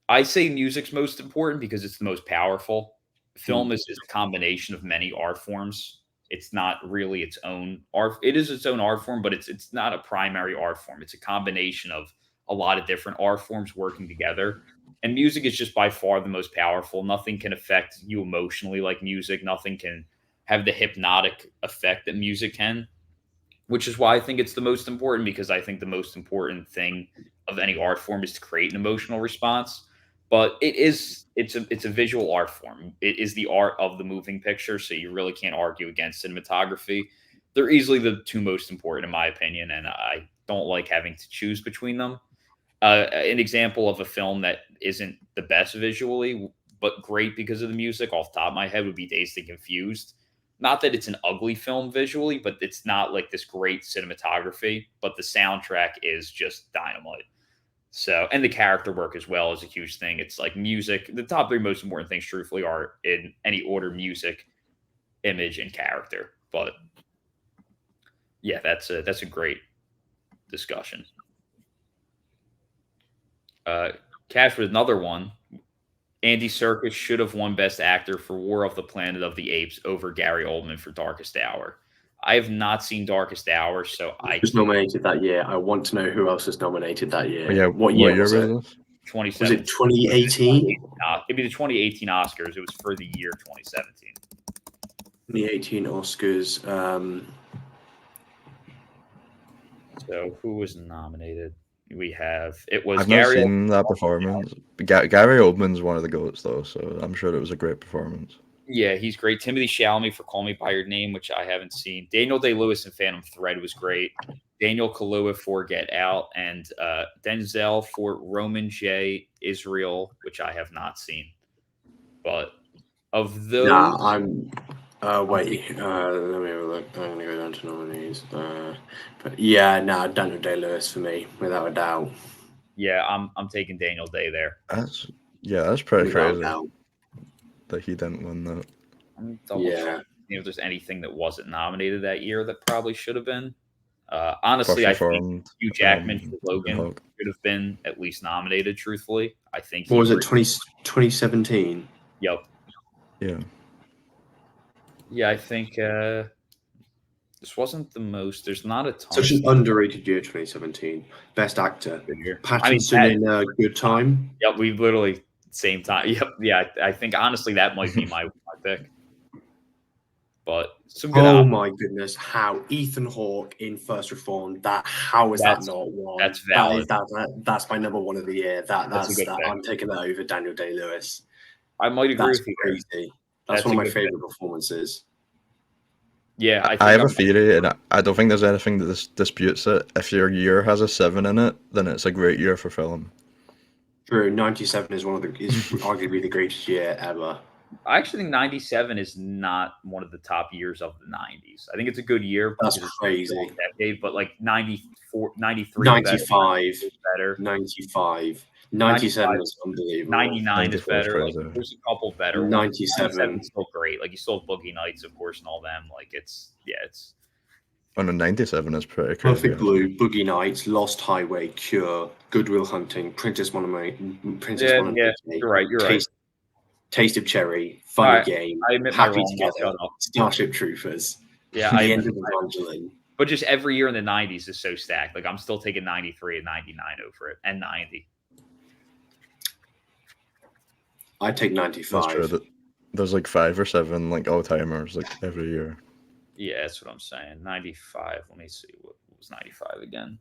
I say music's most important because it's the most powerful. Film is a combination of many art forms. It's not really its own art. It is its own art form, but it's not a primary art form. It's a combination of a lot of different art forms working together. And music is just by far the most powerful. Nothing can affect you emotionally like music. Nothing can have the hypnotic effect that music can, which is why I think it's the most important, because I think the most important thing of any art form is to create an emotional response. But it's a visual art form. It is the art of the moving picture, so you really can't argue against cinematography. They're easily the 2 most important, in my opinion, and I don't like having to choose between them. An example of a film that isn't the best visually, but great because of the music, off the top of my head, would be Dazed and Confused. not that it's an ugly film visually, but it's not like this great cinematography, but the soundtrack is just dynamite. So, and the character work as well is a huge thing. It's like music. The top three most important things, truthfully, are in any order: music, image, and character. But yeah, that's a great discussion. Cash with another one. Andy Serkis should have won Best Actor for War of the Planet of the Apes over Gary Oldman for Darkest Hour. I have not seen Darkest Hour, so I was nominated that year. I want to know who else was nominated that year. Yeah, what year was it? 2017. Was it 2018? It'd be the 2018 Oscars. It was for the year 2017. 2018 Oscars. So who was nominated? It was I've Gary. not seen that performance. Gary Oldman's one of the goats, though, so I'm sure it was a great performance. Yeah, he's great. Timothy Chalamet for Call Me by Your Name, which I haven't seen. Daniel Day-Lewis in Phantom Thread was great. Daniel Kaluuya for Get Out, and Denzel for Roman J. Israel, which I have not seen. But of those, I'm. Wait. Let me have a look. I'm gonna go down to nominees. But yeah, Daniel Day-Lewis for me, without a doubt. yeah, I'm taking Daniel Day there. That's pretty Without a crazy doubt. that he didn't win that. I'm double checking if there's anything that wasn't nominated that year that probably should have been. Honestly, I think Hugh Jackman for Logan should have been at least nominated. Truthfully, I think. What was it? 2017. Yep. Yeah. Yeah, I think this wasn't the most. There's not a ton. Such an underrated year, 2017. Best actor. Good year. Pattinson in Good Time. Yep, we literally same time. Yep, yeah. I think honestly that might be my pick. But some good. Oh my goodness! How Ethan Hawke in First Reformed? How is that not one? That's valid. That's my number one of the year. That's a good pick. I'm taking that over Daniel Day-Lewis. I might agree with you. Crazy. That's one of my favorite performances. Yeah, I have a theory, and I don't think there's anything that disputes it. If your year has a 7 in it, then it's a great year for film. True, 97 is arguably the greatest year ever. I actually think 97 is not one of the top years of the 90s. I think it's a good year. That's crazy. Decade, but like 94, 93, 95 better. 95. 97 is unbelievable. 99 is better. Like, there's a couple better. 97 is still great. Like you still have Boogie Nights, of course, and all them. Like it's. Oh no, 97 is pretty crazy. Perfect Blue, Boogie Nights, Lost Highway, Cure, Good Will Hunting, Princess Mononoke. Yeah, you're right. Taste of Cherry, Funny Game, I admit Happy my wrong. Together, Starship Troopers. Yeah, The End of Evangeline. But just every year in the 90s is so stacked. Like I'm still taking 93 and 99 over it, and 90. I take 95. That's true. There's like 5 or 7 like all timers like every year. Yeah, that's what I'm saying. 95. Let me see. What was 95 again?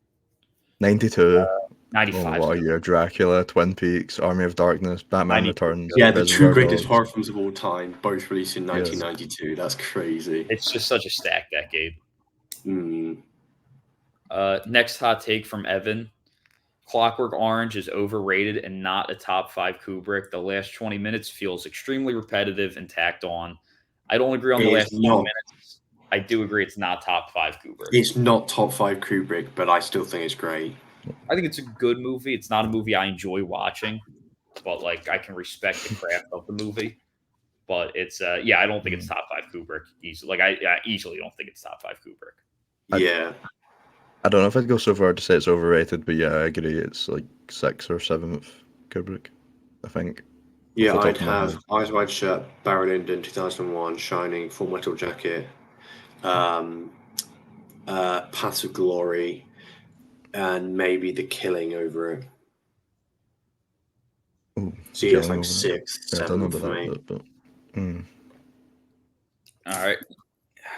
92. 95. Oh, what a year. Dracula, Twin Peaks, Army of Darkness, Batman Returns. Yeah, the two greatest horror films of all time, both released in 1992. Yes. That's crazy. It's just such a stacked decade. Mm. Next hot take from Evan. Clockwork Orange is overrated and not a top 5 Kubrick. The last 20 minutes feels extremely repetitive and tacked on. I don't agree on the last 20 minutes. I do agree it's not top 5 Kubrick. It's not top 5 Kubrick, but I still think it's great. I think it's a good movie. It's not a movie I enjoy watching, but like I can respect the craft of the movie. But it's I don't think it's top 5 Kubrick easily. Like I easily don't think it's top 5 Kubrick. Yeah. I don't know if I'd go so far to say it's overrated, but yeah, I agree. It's like 6th or 7th Kubrick, I think. Yeah, I'd have Eyes Wide Shut, Barry Lyndon, 2001, Shining, Full Metal Jacket, Paths of Glory, and maybe The Killing over it. Ooh, so yeah, it's like 6th, 7th for me. But, All right.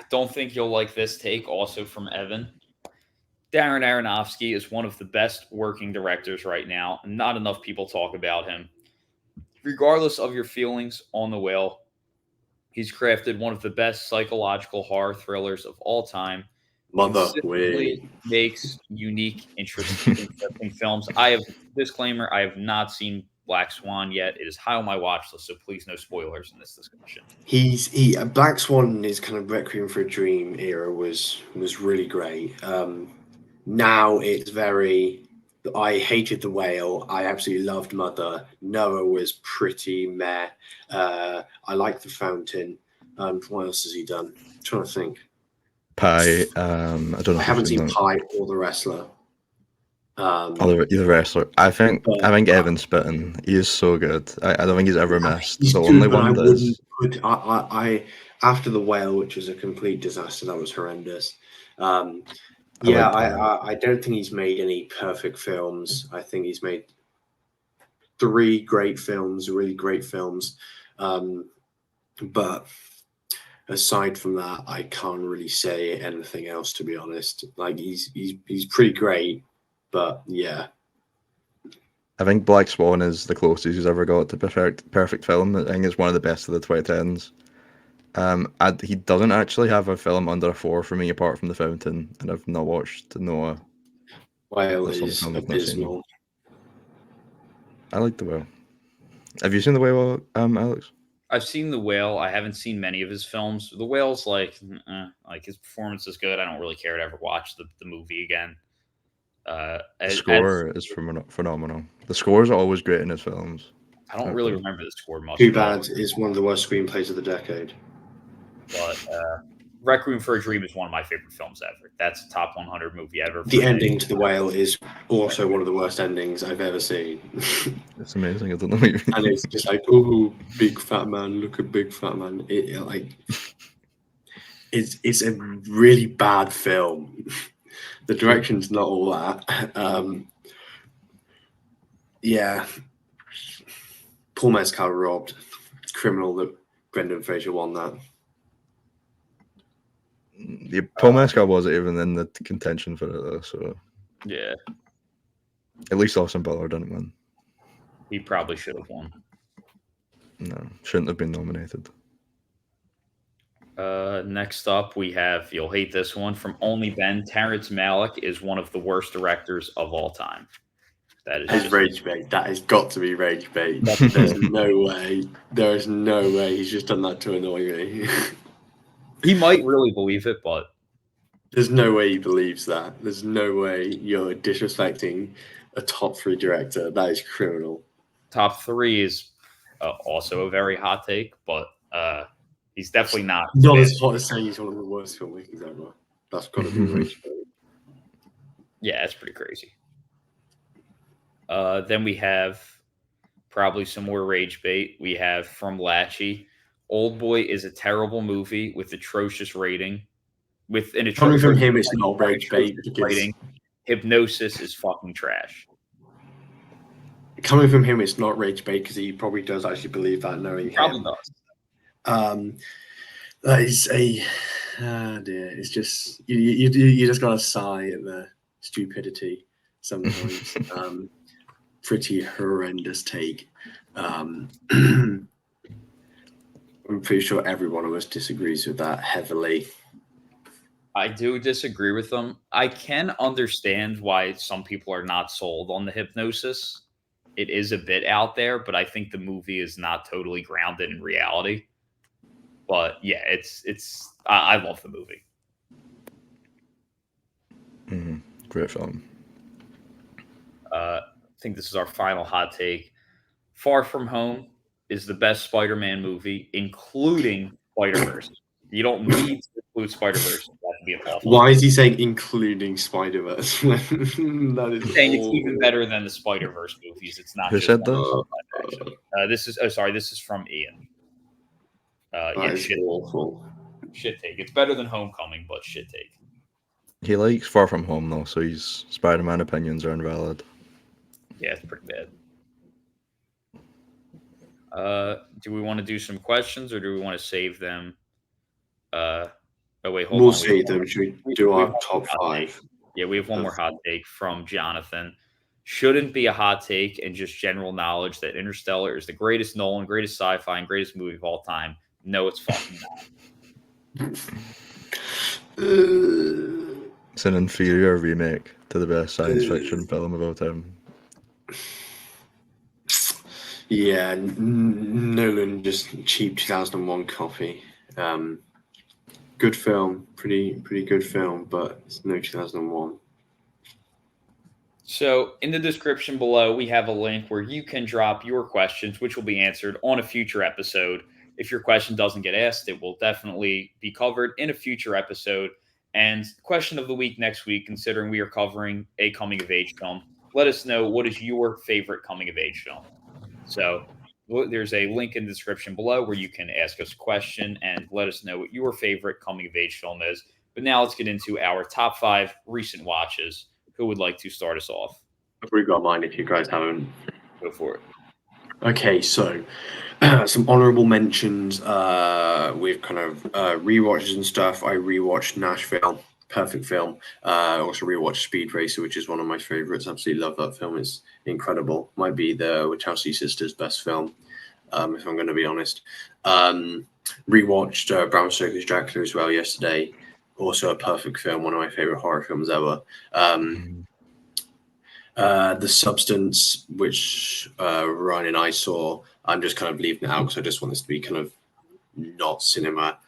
Don't think you'll like this take, also from Evan. Darren Aronofsky is one of the best working directors right now. Not enough people talk about him. Regardless of your feelings on The Whale, he's crafted one of the best psychological horror thrillers of all time. Consistently makes unique, interesting films. Disclaimer, I have not seen Black Swan yet. It is high on my watch list, so please no spoilers in this discussion. Black Swan, his kind of Requiem for a Dream era was really great. Now it's very. I hated The Whale. I absolutely loved Mother. Noah was pretty meh. I like The Fountain. What else has he done? I'm trying to think. Pie. I don't know. I haven't seen Pie or The Wrestler. The Wrestler. I think Evan Spitton. He is so good. I don't think he's ever missed. He's the good, only but one I that is. wouldn't put. I after The Whale, which was a complete disaster. That was horrendous. I don't think he's made any perfect films. I think he's made 3 great films, really great films. But aside from that, I can't really say anything else, to be honest. Like he's pretty great, but yeah. I think Black Swan is the closest he's ever got to perfect film. I think it's one of the best of the 2010s. He doesn't actually have a film under a 4 for me apart from The Fountain, and I've not watched Noah. Whale is abysmal. I like The Whale. Have you seen The Whale, Alex? I've seen The Whale. I haven't seen many of his films. The Whale's like his performance is good. I don't really care to ever watch the movie again. The score is phenomenal. The scores are always great in his films. I don't really remember the score much. Too Bad is one of the worst screenplays of the decade. But Requiem for a Dream is one of my favorite films ever. That's a top 100 movie ever. The ending to The Whale is also one of the worst endings I've ever seen. It's amazing. I don't know what you mean. And it's just like, oh, big fat man, look at big fat man. It's a really bad film. The direction's not all that. Yeah. Paul Mescal robbed. It's criminal that Brendan Fraser won that. Yeah, Paul Mescal wasn't even in the contention for it though, so yeah. At least Austin Butler didn't win. He probably should have won. No, shouldn't have been nominated. Next up, we have, you'll hate this one, from Only Ben. Terrence Malick is one of the worst directors of all time. That is rage bait. That has got to be rage bait. There's no way. There is no way he's just done that to annoy me. He might really believe it, but there's no way he believes that. There's no way you're disrespecting a top 3 director. That is criminal. Top 3 is also a very hot take, but he's definitely not as hot as saying he's one of the worst filmmakers ever. That's got to be rage bait. Yeah, that's pretty crazy. Then we have probably some more rage bait. We have from Lachey. Oldboy is a terrible movie with atrocious rating. Coming from him, it's not rage bait. Rating. Hypnosis is fucking trash. Coming from him, it's not rage bait because he probably does actually believe that, knowing probably him. Does. That is dear. It's just you just gotta sigh at the stupidity sometimes. Pretty horrendous take. I'm pretty sure every one of us disagrees with that heavily. I do disagree with them. I can understand why some people are not sold on the hypnosis. It is a bit out there, but I think the movie is not totally grounded in reality. But yeah, I love the movie. Great film. I think this is our final hot take. Far From Home is the best Spider-Man movie, including Spider-Verse. You don't need to include Spider-Verse. That would be an awful. Why is he saying including Spider-Verse? That is saying it's even better than the Spider-Verse movies. It's not. Who said that? This is from Ian. Shit. Awful. Shit take. It's better than Homecoming, but shit take. He likes Far From Home though, so his Spider-Man opinions are invalid. Yeah, it's pretty bad. Do we want to do some questions or do we want to save them? Hold on. We'll save them. Should we do our top 5? Yeah, we have one more hot take from Jonathan. Shouldn't be a hot take and just general knowledge that Interstellar is the greatest Nolan, greatest sci-fi, and greatest movie of all time. No, it's fucking not. It's an inferior remake to the best science fiction film of all time. Yeah, Nolan, just cheap 2001 copy. Good film, pretty good film, but it's no 2001. So, in the description below, we have a link where you can drop your questions, which will be answered on a future episode. If your question doesn't get asked, it will definitely be covered in a future episode. And question of the week next week, considering we are covering a coming of age film, let us know what is your favorite coming of age film. So, there's a link in the description below where you can ask us a question and let us know what your favorite coming of age film is. But now let's get into our top 5 recent watches. Who would like to start us off? I've already got mine if you guys haven't. Go for it. Okay, so some honorable mentions with kind of rewatches and stuff. I rewatched Nashville, perfect film. I also rewatched Speed Racer, which is one of my favorites. Absolutely love that film. It's incredible. Might be the Wachowski sisters' best film, if I'm going to be honest. Rewatched Bram Stoker's Dracula as well yesterday. Also a perfect film, one of my favorite horror films ever. The Substance, which Ryan and I saw, I'm just kind of leaving it out because I just want this to be kind of not cinema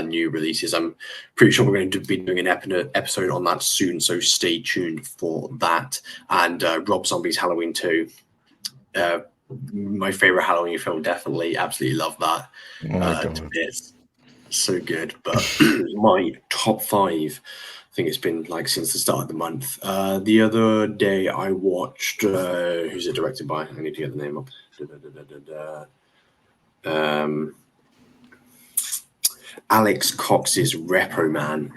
new releases. I'm pretty sure we're going to be doing an episode on that soon, so stay tuned for that. And Rob Zombie's Halloween 2. My favorite Halloween film, definitely. Absolutely love that. To bits. So good. But my top 5, I think it's been like since the start of the month. The other day I watched who's it directed by? I need to get the name up. Alex Cox's Repo Man.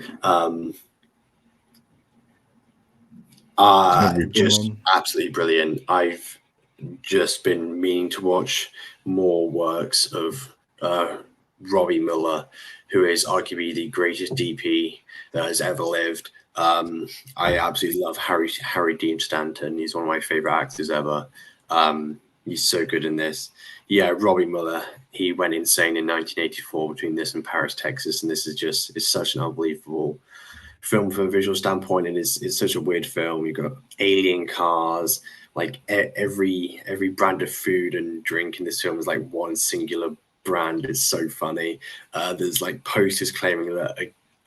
Just absolutely brilliant. I've just been meaning to watch more works of Robbie Mueller, who is arguably the greatest DP that has ever lived. I absolutely love Harry Dean Stanton. He's one of my favorite actors ever. He's so good in this. Yeah, Robbie Mueller, he went insane in 1984 between this and Paris, Texas, and this is just, it's such an unbelievable film from a visual standpoint, and it's such a weird film. You've got alien cars, like every brand of food and drink in this film is like one singular brand. Is so funny. There's like posters claiming that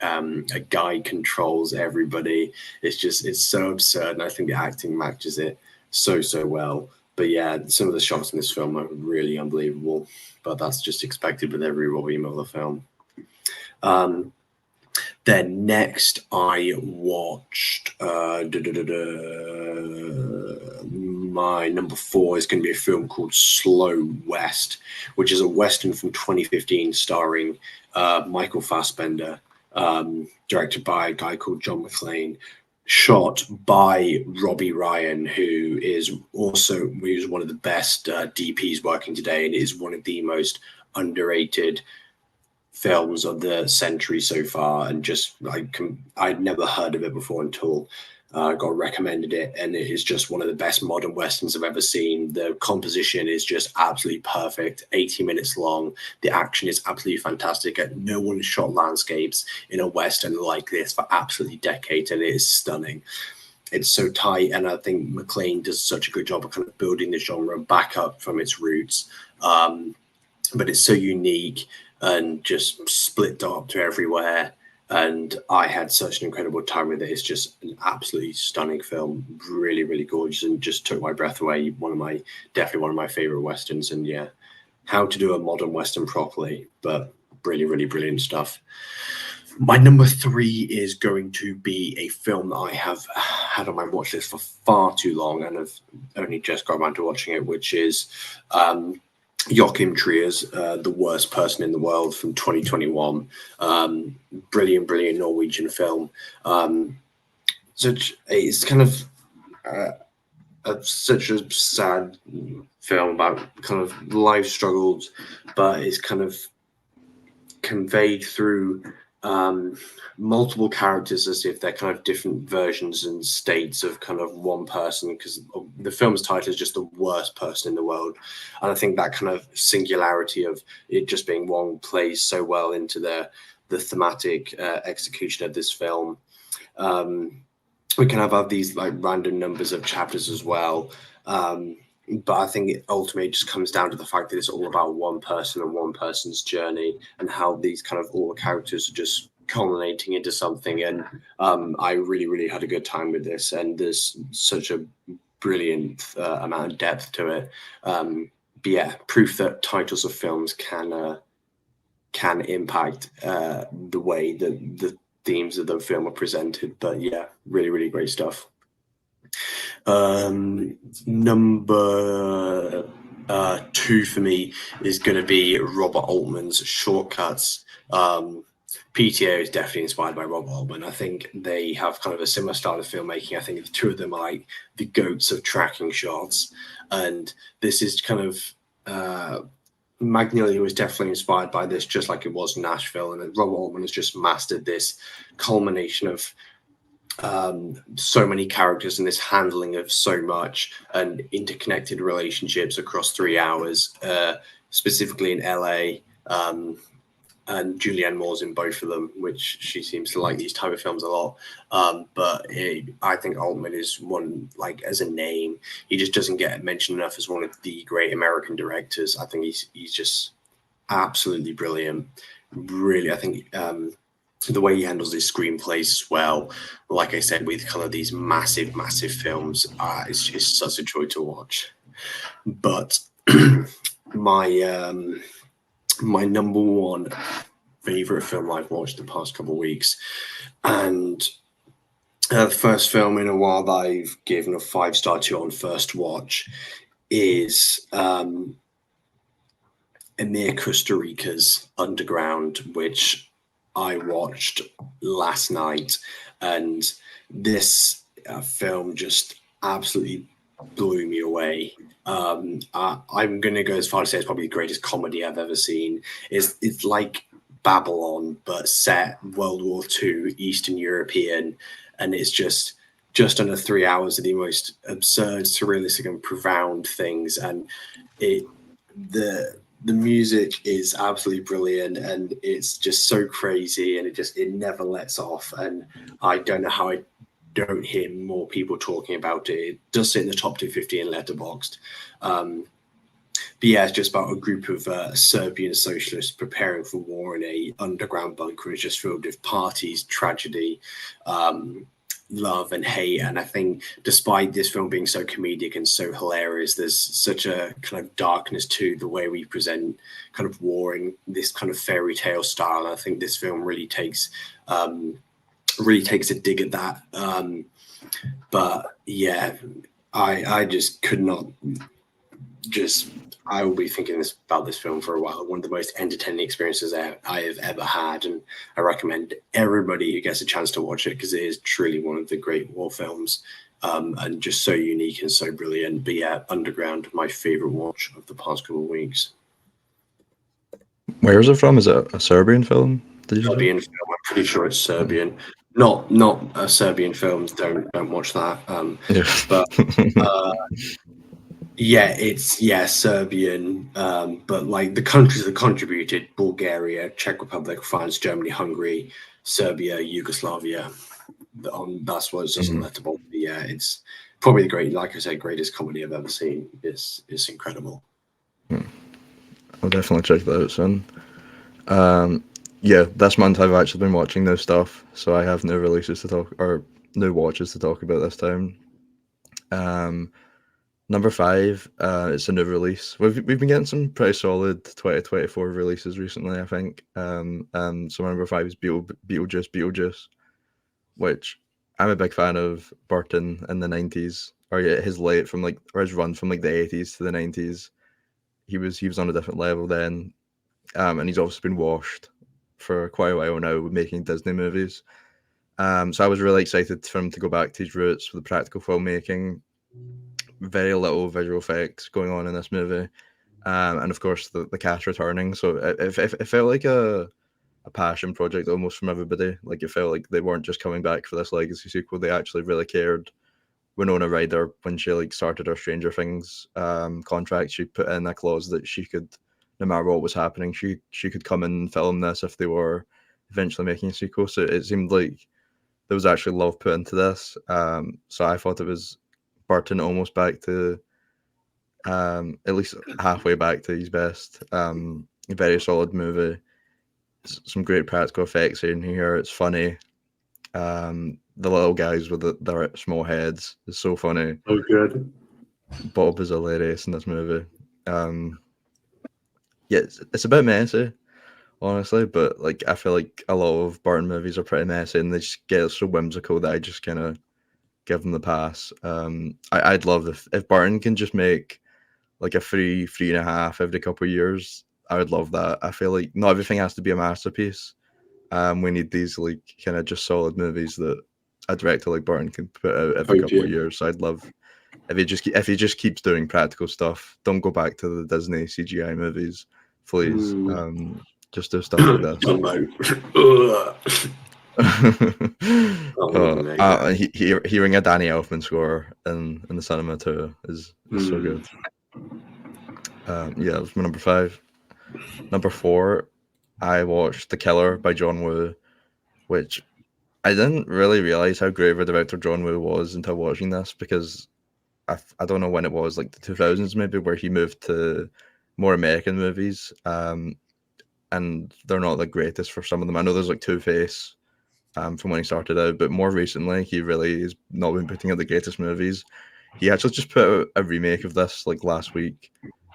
a guy controls everybody. It's so absurd, and I think the acting matches it so well. But yeah, some of the shots in this film are really unbelievable, but that's just expected with every Robbie Mueller film. Then next I watched my number 4 is going to be a film called Slow West, which is a Western from 2015 starring Michael Fassbender, directed by a guy called John McClane, shot by Robbie Ryan, who is one of the best DPs working today, and is one of the most underrated films of the century so far. And just I'd never heard of it before until I got recommended it, and it is just one of the best modern westerns I've ever seen. The composition is just absolutely perfect, 80 minutes long. The action is absolutely fantastic. No one has shot landscapes in a western like this for absolutely decades, and it is stunning. It's so tight, and I think McClane does such a good job of kind of building the genre back up from its roots. But it's so unique and just split up to everywhere. And I had such an incredible time with it. It's just an absolutely stunning film, really, really gorgeous, and just took my breath away. Definitely one of my favorite westerns. And yeah, how to do a modern western properly, but really, really brilliant stuff. My number 3 is going to be a film that I have had on my watch list for far too long, and I've only just got around to watching it, which is Joachim Trier's The Worst Person in the World from 2021. Brilliant Norwegian film. So it's kind of such a sad film about kind of life struggles, but it's kind of conveyed through multiple characters as if they're kind of different versions and states of kind of one person, because the film's title is just The Worst Person in the World. And I think that kind of singularity of it just being one plays so well into the thematic execution of this film. We can have these like random numbers of chapters as well. but I think it ultimately just comes down to the fact that it's all about one person and one person's journey, and how these kind of all the characters are just culminating into something. And I really, really had a good time with this, and there's such a brilliant amount of depth to it. But yeah, proof that titles of films can impact the way that the themes of the film are presented. But yeah, really, really great stuff. Number 2 for me is going to be Robert Altman's Shortcuts. PTA is definitely inspired by Robert Altman. I think they have kind of a similar style of filmmaking. I think the two of them are like the goats of tracking shots, and this is kind of Magnolia was definitely inspired by this, just like it was Nashville, and Robert Altman has just mastered this culmination of so many characters and this handling of so much and interconnected relationships across 3 hours, specifically in LA. And Julianne Moore's in both of them, which she seems to like these type of films a lot. But I think Altman is one, like, as a name, he just doesn't get mentioned enough as one of the great American directors. I think he's just absolutely brilliant. Really, I think the way he handles his screenplays as well, like I said, with kind of these massive, massive films, it's just such a joy to watch. But my number 1 favorite film I've watched the past couple of weeks, and the first film in a while that I've given a 5-star to on first watch is Emir Kusturica's Underground, which I watched last night, and this film just absolutely blew me away. I'm going to go as far as to say it's probably the greatest comedy I've ever seen. It's like Babylon, but set World War II, Eastern European, and it's just under 3 hours of the most absurd, surrealistic, and profound things. And the music is absolutely brilliant, and it's just so crazy, and it never lets off. And I don't know how I don't hear more people talking about it. It does sit in the top 250 in Letterboxd. But yeah, it's just about a group of Serbian socialists preparing for war in a underground bunker. It's just filled with parties, tragedy, love and hate. And I think despite this film being so comedic and so hilarious, there's such a kind of darkness to the way we present kind of war in this kind of fairy tale style. And I think this film really takes a dig at that. But yeah, I just could not I will be thinking about this film for a while. One of the most entertaining experiences I have ever had, and I recommend everybody who gets a chance to watch it, because it is truly one of the great war films, and just so unique and so brilliant. But yeah, Underground, my favorite watch of the past couple of weeks. Where is it from? Is it a Serbian film? Serbian film. I'm pretty sure it's Serbian. Not a Serbian film. Don't watch that. But it's Serbian. But like the countries that contributed: Bulgaria, Czech Republic, France, Germany, Hungary, Serbia, Yugoslavia. That's what it says on Letterboxd. Yeah, it's probably the greatest comedy I've ever seen. It's incredible. I'll definitely check that out soon. Yeah, this month I've actually been watching new stuff, so I have no releases to talk, or new watches to talk about this time. Number 5, it's a new release. We've been getting some pretty solid 2024 releases recently, I think. So number 5 is Beetlejuice, which I'm a big fan of. Burton in the 90s, or his run from like the 80s to the 90s. He was on a different level then, and he's obviously been washed for quite a while now with making Disney movies. So I was really excited for him to go back to his roots with the practical filmmaking. Very little visual effects going on in this movie, and of course the cast returning. So it felt like a passion project almost from everybody. Like it felt like they weren't just coming back for this legacy sequel. They actually really cared. Winona Ryder, when she started her Stranger Things contract, she put in a clause that she could, no matter what was happening, she could come and film this if they were eventually making a sequel. So it seemed like there was actually love put into this. So I thought it was Burton almost back to at least halfway back to his best. A very solid movie. Some great practical effects in here. It's funny. The little guys with their small heads is so funny. Oh, good. Bob is hilarious in this movie. Yeah, it's a bit messy, honestly, but like I feel like a lot of Barton movies are pretty messy, and they just get so whimsical that I just kind of give them the pass. I'd love if Barton can just make like a 3.5 every couple of years. I would love that. I feel like not everything has to be a masterpiece. We need these like kind of just solid movies that a director like Barton can put out every couple of years. So I'd love if he just keeps doing practical stuff. Don't go back to the Disney CGI movies, please. Just do stuff like this. Hearing a Danny Elfman score in the cinema too is so good. Yeah, it was my number 5. Number 4, I watched The Killer by John Woo, which I didn't really realize how great of a director John Woo was until watching this, because I don't know when it was, like the 2000s maybe, where he moved to more American movies, and they're not the greatest for some of them. I know there's like Two-Face from when he started out, but more recently he really has not been putting out the greatest movies. He actually just put out a remake of this like last week,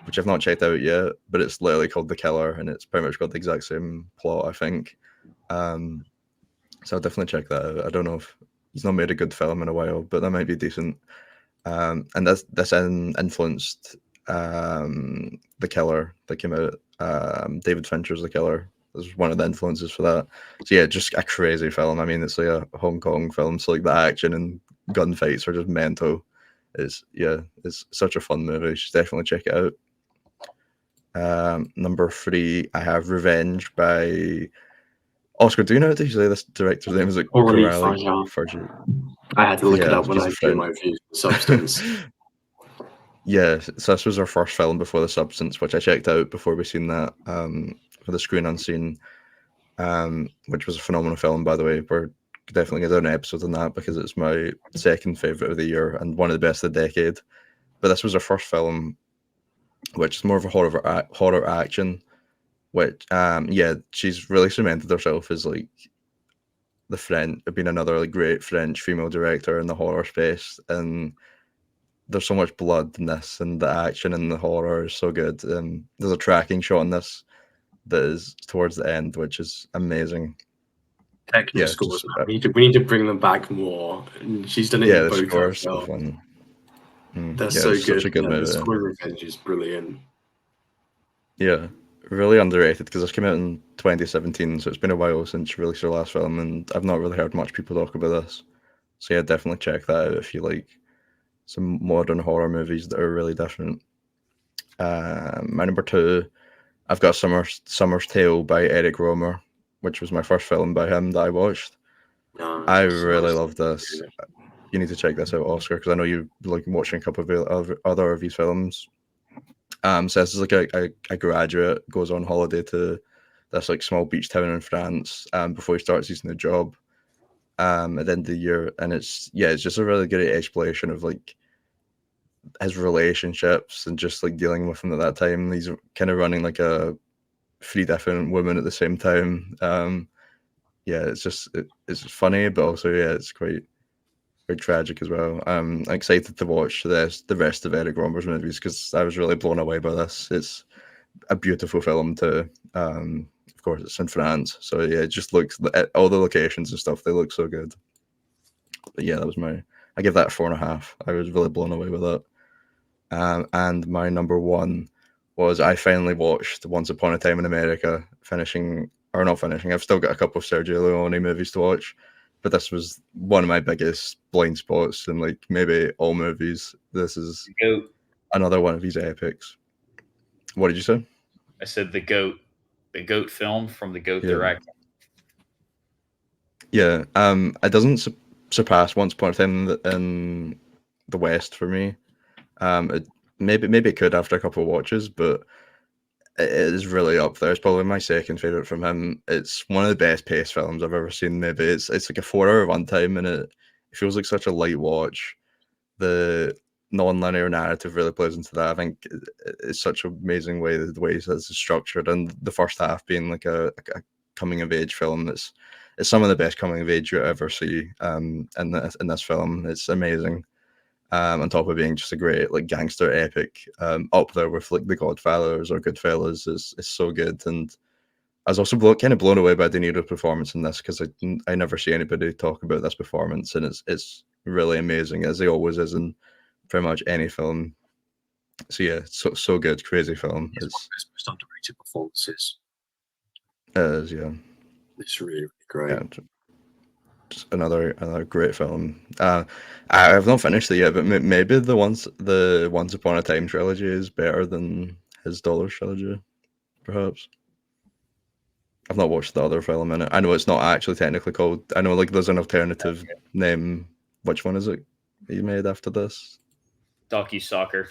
which I've not checked out yet, but it's literally called The Killer, and it's pretty much got the exact same plot, I think. So I'll definitely check that out. I don't know if he's not made a good film in a while, but that might be decent. And this influenced The Killer that came out. David Fincher's The Killer. This was one of the influences for that. So yeah, just a crazy film. I mean, it's like a Hong Kong film, so like the action and gunfights are just mental. It's such a fun movie. You should definitely check it out. Number 3, I have Revenge by Oscar. Do you know how to say this director's name? Is it Coralie? I had to look it up when I did my review for Substance. Yeah, so this was our first film before The Substance, which I checked out before we seen that for the Screen Unseen, which was a phenomenal film, by the way. We're definitely going to do an episode on that because it's my second favourite of the year and one of the best of the decade. But this was our first film, which is more of a horror action, which she's really cemented herself as like being another like great French female director in the horror space. And there's so much blood in this, and the action and the horror is so good. There's a tracking shot in this that is towards the end, which is amazing. Technical scores, man. We need to bring them back more. She's done it in both her films. That's so good. Such a good movie. The score of Revenge is brilliant. Yeah, really underrated because this came out in 2017, so it's been a while since she released her last film, and I've not really heard much people talk about this. So yeah, definitely check that out if you like some modern horror movies that are really different. My number 2, I've got Summer's Tale by Eric Romer, which was my first film by him that I watched. I really love this. You need to check this out, Oscar, because I know you like watching a couple of other of his films. So this is like a graduate goes on holiday to this like small beach town in France before he starts his new job at the end of the year, and it's just a really good exploration of like his relationships and just like dealing with him at that time. He's kind of running like 3 different women at the same time. It's funny, but also it's quite tragic as well. I'm excited to watch the rest of Eric Romer's movies because I was really blown away by this. It's a beautiful film too. Of course, it's in France, so yeah, it just looks at all the locations and stuff. They look so good. But yeah, I give that 4.5. I was really blown away with it. And my number 1 was I finally watched Once Upon a Time in America. I've still got a couple of Sergio Leone movies to watch, but this was one of my biggest blind spots in like maybe all movies. This is another one of his epics. What did you say? I said the GOAT film from the GOAT director. Yeah, it doesn't surpass Once Upon a Time in the West for me. Maybe it could after a couple of watches, but it is really up there. It's probably my second favorite from him. It's one of the best paced films I've ever seen. Maybe it's like a 4-hour runtime, and it feels like such a light watch. The non-linear narrative really plays into that. I think it's such an amazing way the way it's structured, and the first half being like a coming of age film. It's some of the best coming of age you ever see. In this film, it's amazing. On top of being just a great like gangster epic, up there with like The Godfathers or Goodfellas is so good. And I was also kind of blown away by De Niro's performance in this, because I never see anybody talk about this performance, and it's really amazing, as he always is in pretty much any film. So yeah, so good, crazy film. It's one of his most underrated performances. It is, yeah. It's really, really great. Yeah, just another great film. I've not finished it yet, but maybe the Once Upon a Time trilogy is better than his Dollars trilogy, perhaps. I've not watched the other film in it. I know it's not actually technically called. I know like there's an alternative name. Which one is it he made after this? Ducky Sucker.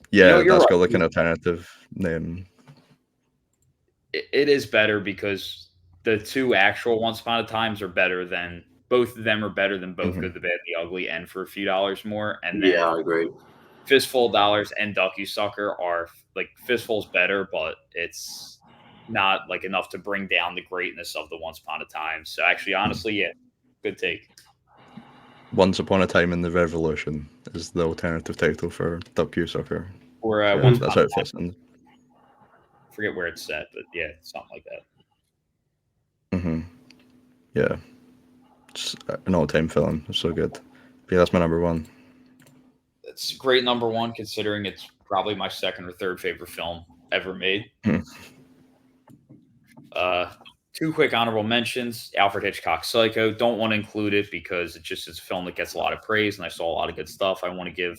Yeah, you're that's right. got like an alternative name. It is better because the two actual Once Upon a Times are better than both of them are better than both Good, the Bad, the Ugly, and for a few dollars more. And then Yeah, I agree. Fistful of Dollars and Ducky Sucker are like Fistful's better, but it's not like enough to bring down the greatness of the Once Upon a Time. So actually, honestly, yeah, good take. Once Upon a Time in the Revolution is the alternative title for Ducky Sucker. Or Yeah, Once that's Upon how a it fits in. Forget where it's set, but yeah, something like that. Yeah, it's an all-time film. It's so good. But yeah, that's my number one. It's a great number one, considering it's probably my second or third favorite film ever made. Two quick honorable mentions. Alfred Hitchcock's Psycho. Don't want to include it because it's a film that gets a lot of praise, and I saw a lot of good stuff I want to give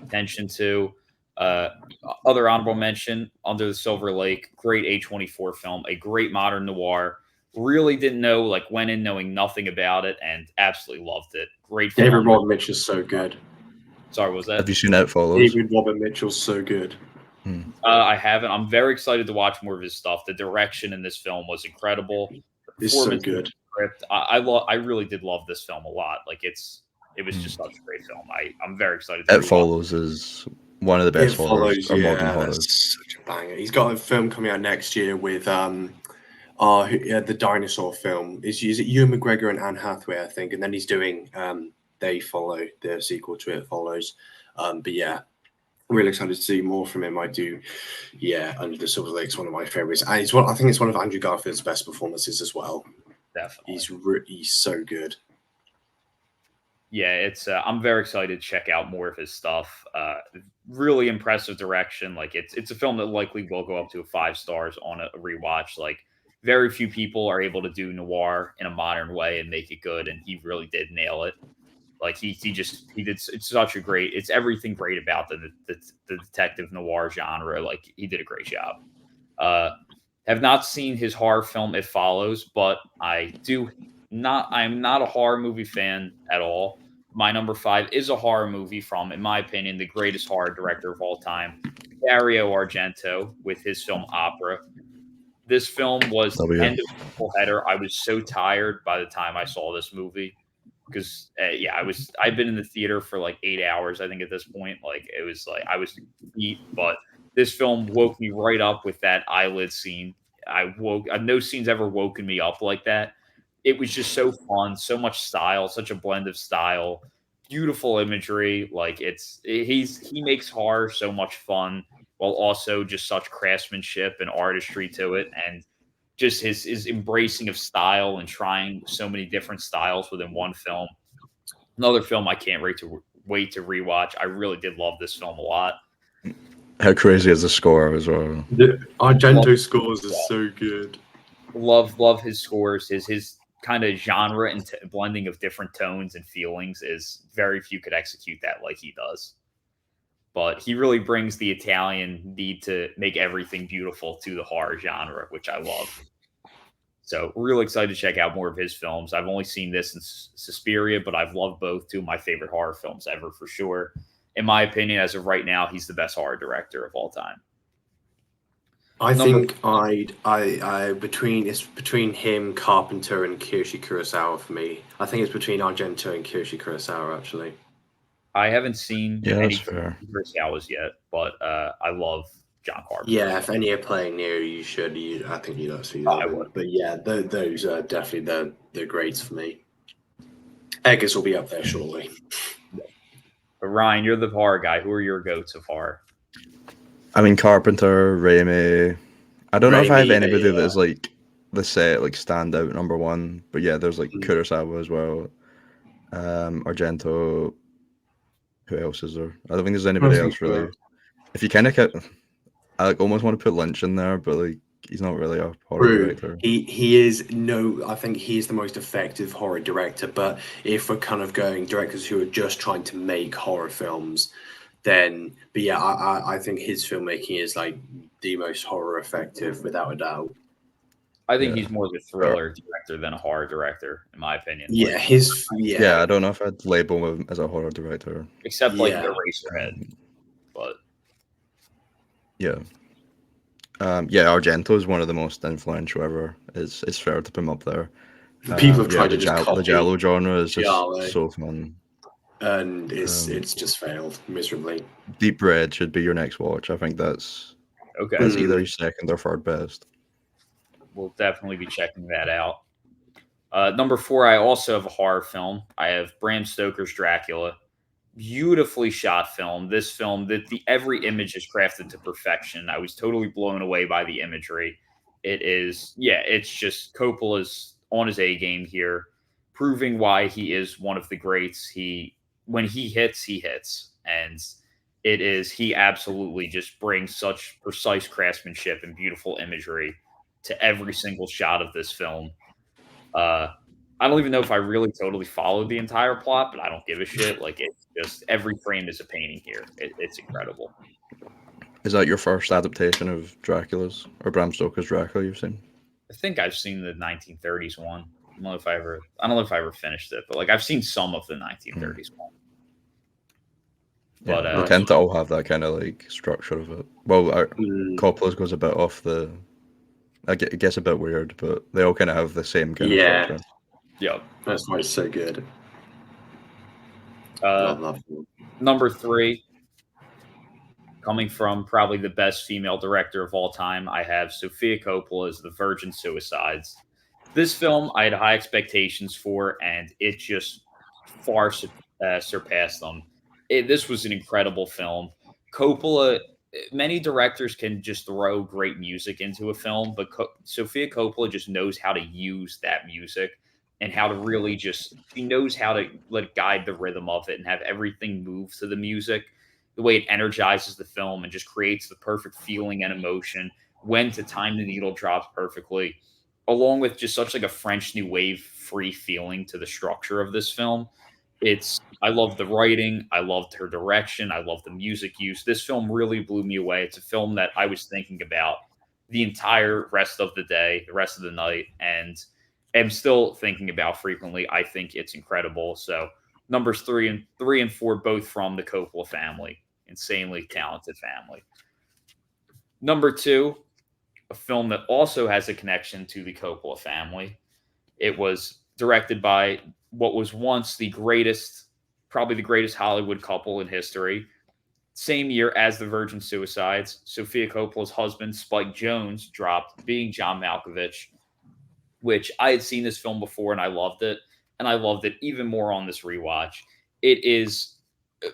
attention to. Other honorable mention, Under the Silver Lake. Great A24 film. A great modern noir. Really didn't know, like went in knowing nothing about it and absolutely loved it. Great film. David Robert Mitchell's so good. Sorry, what was that? Have you seen It Follows? David Robert Mitchell's so good. I haven't. I'm very excited to watch more of his stuff. The direction in this film was incredible. It's so good. Script. I really did love this film a lot. Like it was just such a great film. I'm very excited. It Follows is one of the best horrors or modern Yeah, horrors. that's such a banger. He's got a film coming out next year with the dinosaur film. Is it Ewan McGregor and Anne Hathaway, I think, and then he's doing They Follow, the sequel to It Follows. But yeah, really excited to see more from him. I do. Yeah, Under the Silver Lake's one of my favorites, and I think it's one of Andrew Garfield's best performances as well. Definitely. He's so good. Yeah, it's. I'm very excited to check out more of his stuff. Really impressive direction. Like it's a film that likely will go up to 5 stars on a rewatch. Like very few people are able to do noir in a modern way and make it good, and he really did nail it. Like he did. It's such a great. It's everything great about the detective noir genre. Like he did a great job. Have not seen his horror film It Follows, but I'm not a horror movie fan at all. My number 5 is a horror movie from, in my opinion, the greatest horror director of all time, Dario Argento, with his film Opera. This film was the end of a triple header. I was so tired by the time I saw this movie because, I've been in the theater for like 8 hours, I think, at this point. Like it was like I was beat, but this film woke me right up with that eyelid scene. No scene's ever woken me up like that. It was just so fun, so much style, such a blend of style, beautiful imagery. Like he makes horror so much fun while also just such craftsmanship and artistry to it, and just his embracing of style and trying so many different styles within one film. Another film I can't wait to rewatch. I really did love this film a lot. How crazy is the score as well? The Argento scores are so good. Love his scores. His kind of genre and blending of different tones and feelings is very few could execute that like he does. But he really brings the Italian need to make everything beautiful to the horror genre, which I love. So really excited to check out more of his films. I've only seen this in Suspiria, but I've loved both. 2 of my favorite horror films ever for sure. In my opinion, as of right now, he's the best horror director of all time. I think it's between him, Carpenter, and Kiyoshi Kurosawa for me. I think it's between Argento and Kiyoshi Kurosawa, actually. I haven't seen Yeah, any that's fair. Kurosawas yet, but I love John Carpenter. Yeah, if any are playing near you, you should. I think you'd absolutely Oh, love I them. would. But yeah, those are definitely the greats for me. Eggers will be up there shortly. But Ryan, you're the horror guy. Who are your goats so far? I mean, Carpenter, Raimi. I don't know if I have Raimi, anybody yeah. that's like the set like standout number one, but yeah, there's like Kurosawa as well, Argento. Who else is there? I don't think there's anybody else really. If you kind of I like almost want to put Lynch in there, but like he's not really a horror True. director. He is I think he is the most effective horror director. But if we're kind of going directors who are just trying to make horror films, then but yeah, I think his filmmaking is like the most horror effective without a doubt. I think he's more of a thriller director than a horror director, in my opinion. Yeah, Yeah, I don't know if I'd label him as a horror director. Except like Eraserhead. But yeah. Yeah, Argento is one of the most influential ever. It's fair to put him up there. People have tried to just the copy Giallo genre is just Giallo. so fun. And it's just failed miserably. Deep Red should be your next watch. I think that's either your second or third best. We'll definitely be checking that out. Number 4, I also have a horror film. I have Bram Stoker's Dracula. Beautifully shot film. This film, every image is crafted to perfection. I was totally blown away by the imagery. It's just Coppola's on his A game here, proving why he is one of the greats. When he hits, and he absolutely just brings such precise craftsmanship and beautiful imagery to every single shot of this film. I don't even know if I really totally followed the entire plot, but I don't give a shit. Like, it's just every frame is a painting here. It's incredible. Is that your first adaptation of Dracula's or Bram Stoker's Dracula you've seen? I think I've seen the 1930s one. I don't know if I ever finished it, but like I've seen some of the 1930s one. Yeah, But they tend to all have that kind of like structure of it. Well, Coppola's goes a bit off the. It gets a bit weird, but they all kind of have the same kind of structure. Yeah, that's why it's so good. Number 3, coming from probably the best female director of all time, I have Sofia Coppola's The Virgin Suicides. This film I had high expectations for, and it just far surpassed them. This was an incredible film. Coppola, many directors can just throw great music into a film, but Sofia Coppola just knows how to use that music and how to really she knows how to guide the rhythm of it and have everything move to the music, the way it energizes the film and just creates the perfect feeling and emotion, when to time the needle drops perfectly, along with just such like a French New Wave free feeling to the structure of this film. I love the writing. I loved her direction. I love the music use. This film really blew me away. It's a film that I was thinking about the entire rest of the day, the rest of the night, and am still thinking about frequently. I think it's incredible. So numbers 3 and 4, both from the Coppola family, insanely talented family. Number 2, a film that also has a connection to the Coppola family. It was directed by what was once probably the greatest Hollywood couple in history. Same year as The Virgin Suicides, Sofia Coppola's husband, Spike Jonze, dropped Being John Malkovich, which I had seen this film before and I loved it. And I loved it even more on this rewatch. It is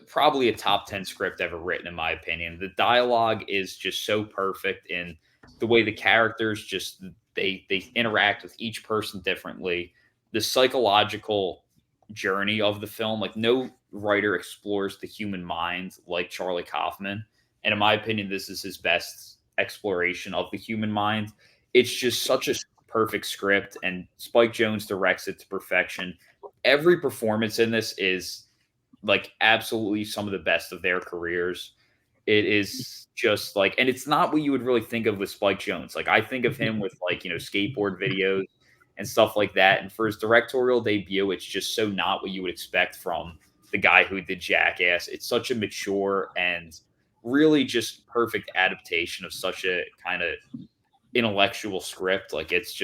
probably a top 10 script ever written, in my opinion. The dialogue is just so perfect in the way the characters just, they interact with each person differently. The psychological journey of the film, like no writer explores the human mind like Charlie Kaufman. And in my opinion, this is his best exploration of the human mind. It's just such a perfect script, and Spike Jonze directs it to perfection. Every performance in this is like absolutely some of the best of their careers. It is just like, and it's not what you would really think of with Spike Jonze. Like I think of him with like, skateboard videos and stuff like that. And for his directorial debut, it's just so not what you would expect from the guy who did Jackass. It's such a mature and really just perfect adaptation of such a kind of intellectual script. Like it's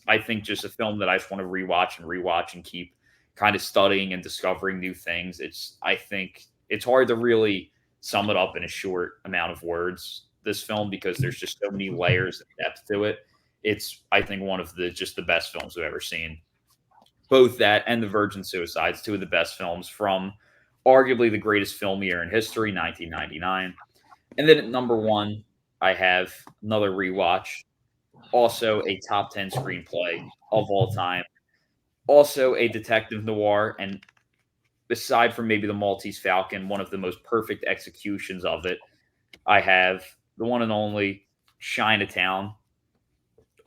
I think just a film that I just want to rewatch and keep kind of studying and discovering new things. I think it's hard to really sum it up in a short amount of words, this film, because there's just so many layers and depth to it. It's, I think, one of the best films I've ever seen. Both that and The Virgin Suicides, two of the best films from arguably the greatest film year in history, 1999. And then at number one, I have another rewatch, also a top 10 screenplay of all time, also a detective noir, and aside from maybe The Maltese Falcon, one of the most perfect executions of it, I have the one and only Chinatown,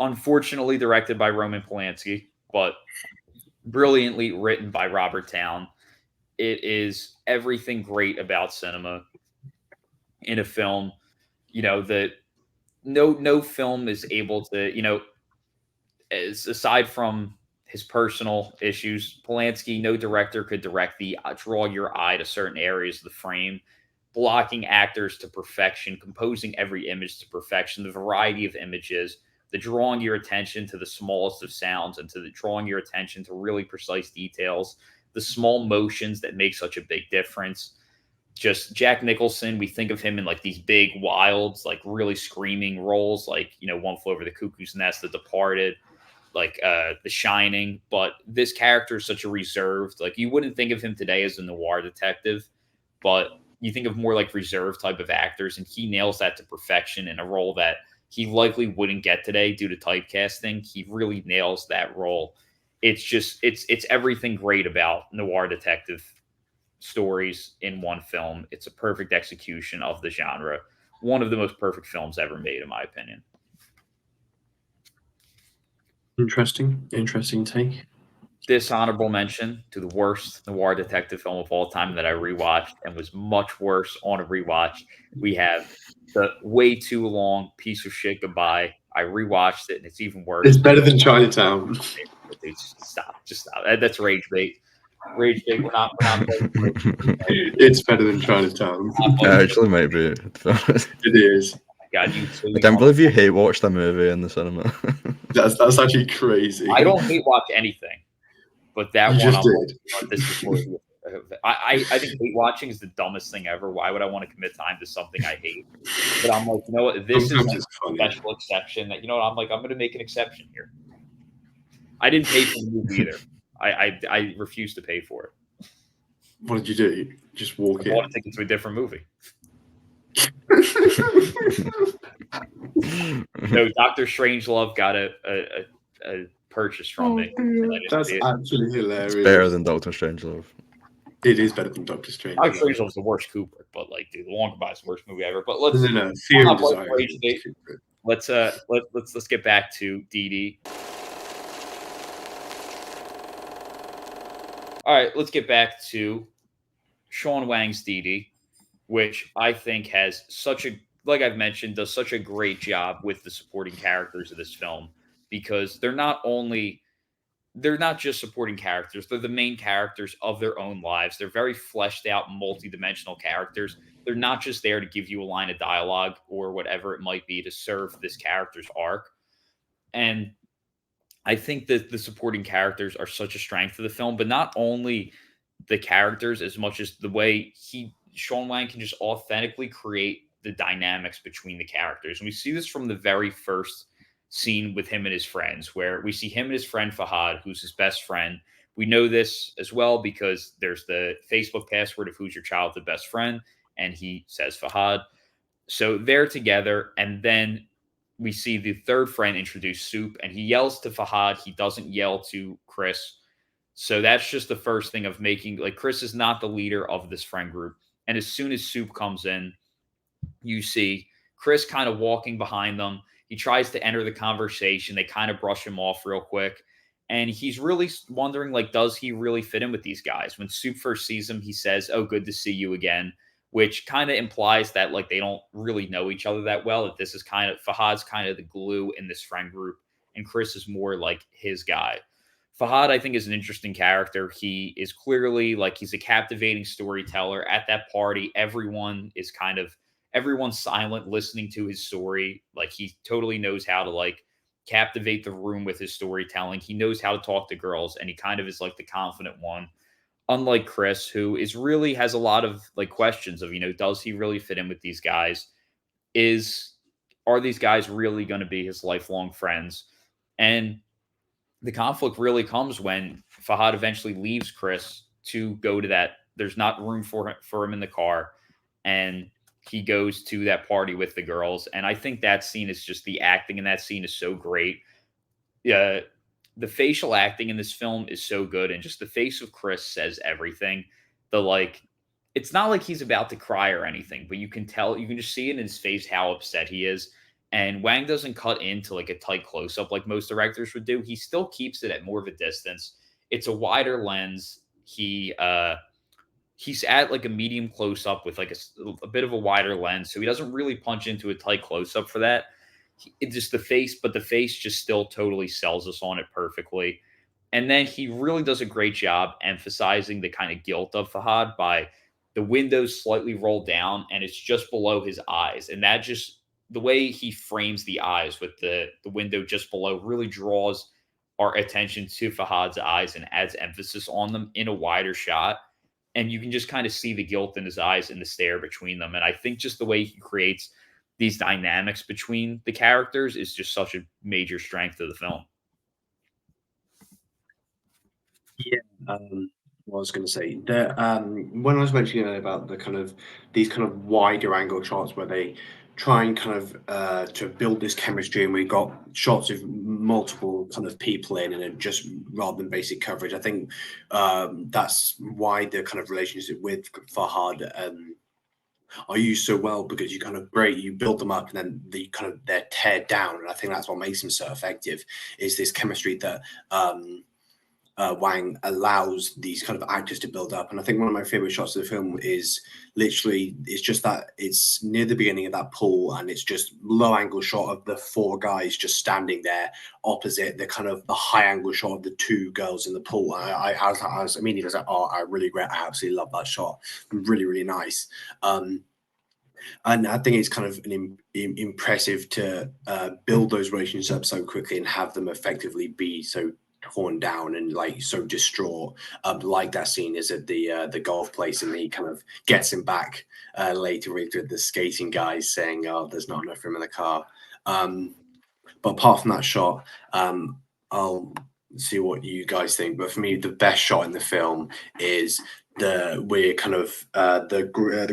unfortunately directed by Roman Polanski, but brilliantly written by Robert Towne. It is everything great about cinema in a film, that no film is able to, as aside from his personal issues, Polanski, no director could direct the draw your eye to certain areas of the frame, blocking actors to perfection, composing every image to perfection, the variety of images, the drawing your attention to the smallest of sounds and to the drawing your attention to really precise details, the small motions that make such a big difference. Just Jack Nicholson, we think of him in like these big wilds, like really screaming roles, like, One Flew Over the Cuckoo's Nest, The Departed, like The Shining. But this character is such a reserved, like you wouldn't think of him today as a noir detective, but you think of more like reserved type of actors, and he nails that to perfection in a role that he likely wouldn't get today due to typecasting. He really nails that role. It's just, it's everything great about noir detective stories in one film. It's a perfect execution of the genre. One of the most perfect films ever made, in my opinion. Interesting take. Dishonorable mention to the worst noir detective film of all time that I rewatched and was much worse on a rewatch. We have the way too long piece of shit Goodbye. I rewatched it and it's even worse. It's better than Chinatown. Just stop. That's rage bait. Rage bait. We're not It's better than Chinatown. It actually might be. It is. God, I can't believe you hate watched a movie in the cinema. That's actually crazy. I don't hate watch anything, but that You one, just did. This is I think hate watching is the dumbest thing ever. Why would I want to commit time to something I hate? But I'm like, this Sometimes is it's a funny. special exception that, I'm going to make an exception here. I didn't pay for the movie either. I refused to pay for it. What did you do? Just walk I in? bought a ticket to a different movie. No, Dr. Strangelove got a purchase from me. That's actually hilarious. It's better than Doctor Strangelove. It is better than Doctor Strange. Dr. Strangelove's the worst Kubrick, but like, dude, The Long Goodbye is the worst movie ever. But let's Fear and Desire. Let's get back to Didi. All right, let's get back to Sean Wang's Didi, which I think has like I've mentioned, does such a great job with the supporting characters of this film, because they're not just supporting characters, they're the main characters of their own lives. They're very fleshed out, multi-dimensional characters. They're not just there to give you a line of dialogue or whatever it might be to serve this character's arc. And I think that the supporting characters are such a strength of the film, but not only the characters as much as the way Sean Wang can just authentically create the dynamics between the characters. And we see this from the very first scene with him and his friends, where we see him and his friend Fahad, who's his best friend. We know this as well because there's the Facebook password of who's your childhood best friend, and he says Fahad. So they're together, and then we see the third friend introduce Soup, and he yells to Fahad. He doesn't yell to Chris. So that's just the first thing of making, like, Chris is not the leader of this friend group. And as soon as Soup comes in, you see Chris kind of walking behind them. He tries to enter the conversation. They kind of brush him off real quick. And he's really wondering, like, does he really fit in with these guys? When Soup first sees him, he says, "Oh, good to see you again," which kind of implies that, like, they don't really know each other that well, that this is kind of, Fahad's kind of the glue in this friend group, and Chris is more like his guy. Fahad, I think, is an interesting character. He is clearly, like, he's a captivating storyteller. At that party, everyone's silent listening to his story. Like, he totally knows how to, like, captivate the room with his storytelling. He knows how to talk to girls, and he kind of is like the confident one. Unlike Chris, who is really has a lot of like questions of, does he really fit in with these guys? Are these guys really going to be his lifelong friends? And the conflict really comes when Fahad eventually leaves Chris to go to that. There's not room for him in the car, and he goes to that party with the girls. And I think that scene is just the acting in that scene is so great. Yeah, the facial acting in this film is so good, and just the face of Chris says everything. It's not like he's about to cry or anything, but you can just see it in his face how upset he is. And Wang doesn't cut into like a tight close up like most directors would do. He still keeps it at more of a distance. It's a wider lens. He's at like a medium close up with like a bit of a wider lens, so he doesn't really punch into a tight close up for that. It's just the face, but the face just still totally sells us on it perfectly. And then he really does a great job emphasizing the kind of guilt of Fahad by the windows slightly rolled down and it's just below his eyes. And that just the way he frames the eyes with the window just below really draws our attention to Fahad's eyes and adds emphasis on them in a wider shot. And you can just kind of see the guilt in his eyes and the stare between them. And I think just the way he creates these dynamics between the characters is just such a major strength of the film. Yeah, what I was going to say that when I was mentioning about the kind of these kind of wider angle shots where they try and kind of to build this chemistry, and we got shots of multiple kind of people in, and just rather than basic coverage, I think that's why the kind of relationship with Fahad are used so well, because you build them up and then they're teared down, and I think that's what makes them so effective is this chemistry that Wang allows these kind of actors to build up. And I think one of my favorite shots of the film is literally it's near the beginning of that pool, and it's just low angle shot of the four guys just standing there opposite the kind of the high angle shot of the two girls in the pool. And I was immediately like, oh, I absolutely love that shot. Really, really nice. And I think it's kind of impressive to build those relationships up so quickly and have them effectively be so torn down and like so distraught. Like that scene is at the golf place, and he kind of gets him back later with the skating guys saying, "Oh, there's not enough room in the car." But apart from that shot, I'll see what you guys think. But for me, the best shot in the film is the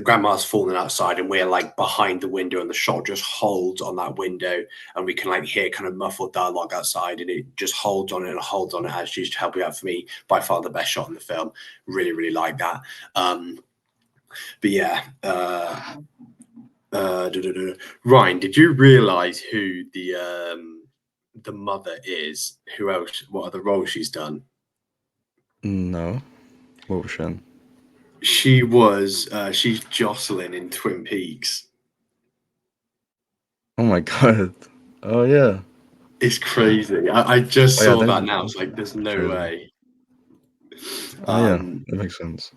grandma's falling outside, and we're like behind the window, and the shot just holds on that window, and we can like hear kind of muffled dialogue outside, and it just holds on it and holds on it as she's helping out. For me, by far the best shot in the film. Really, really like that. But yeah, Ryan, did you realize who the mother is? Who else? What other roles she's done? No. What was she in? She's Jocelyn in Twin Peaks. Oh my god. Oh yeah. It's crazy. I just saw that now. It's like there's no way. Oh yeah, that makes sense.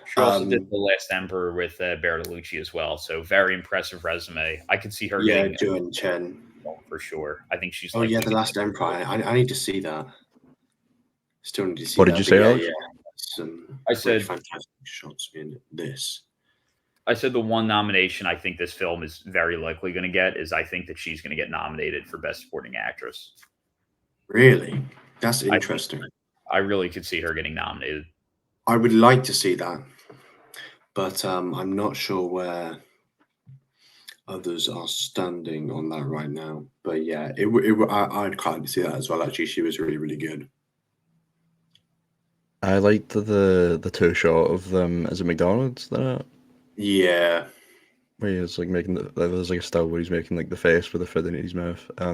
She also did The Last Emperor with Bertolucci as well. So very impressive resume. I could see her getting Joan Chen for sure. I think she's The Last Emperor. I need to see that. Still need to see what that. Did you say, Alex? I said fantastic shots in this. I said the one nomination I think this film is very likely going to get is I think that she's going to get nominated for Best Supporting Actress. Really? That's interesting. I really could see her getting nominated. I would like to see that, but I'm not sure where others are standing on that right now. But yeah, I'd quite like to see that as well. Actually, she was really, really good. I liked the two shot of them as a McDonald's there. Yeah. Where he was like making there's like a still where he's making like the face with the food in his mouth. I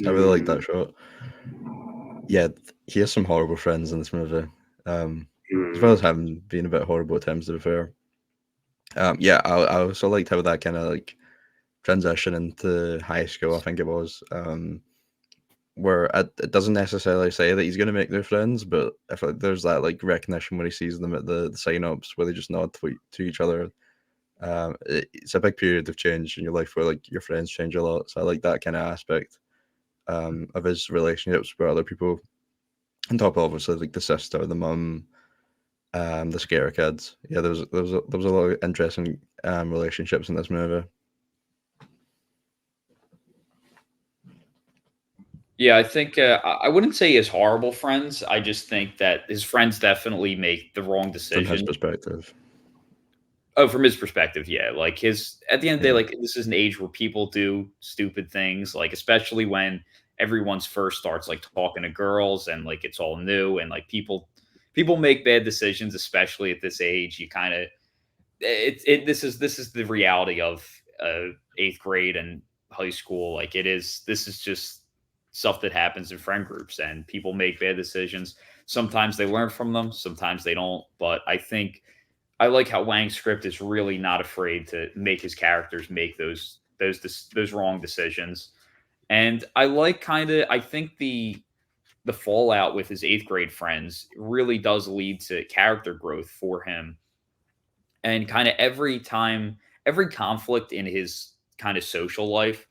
really like that shot. Yeah, he has some horrible friends in this movie. As well as him being a bit horrible at times, to be fair. Yeah, I also liked how that kind of like transition into high school, I think it was. Where it doesn't necessarily say that he's going to make their friends, but if there's that like recognition when he sees them at the sign-ups where they just nod to each other. It's a big period of change in your life where like your friends change a lot, so I like that kind of aspect. of his relationships with other people, on top of obviously like the sister, the mum, the scare kids. Yeah, there was a lot of interesting relationships in this movie. Yeah, I think I wouldn't say he has horrible friends. I just think that his friends definitely make the wrong From his decision. perspective. Oh, from his perspective, yeah. Like his at the end of the day, Yeah. like this is an age where people do stupid things, like especially when everyone's first starts like talking to girls and like it's all new and like people make bad decisions, especially at this age. You kind of this is the reality of eighth grade and high school. Like this is just stuff that happens in friend groups and people make bad decisions. Sometimes they learn from them, sometimes they don't. But I think I like how Wang's script is really not afraid to make his characters make those wrong decisions. And I like I think the fallout with his eighth grade friends really does lead to character growth for him. And every conflict in his kind of social life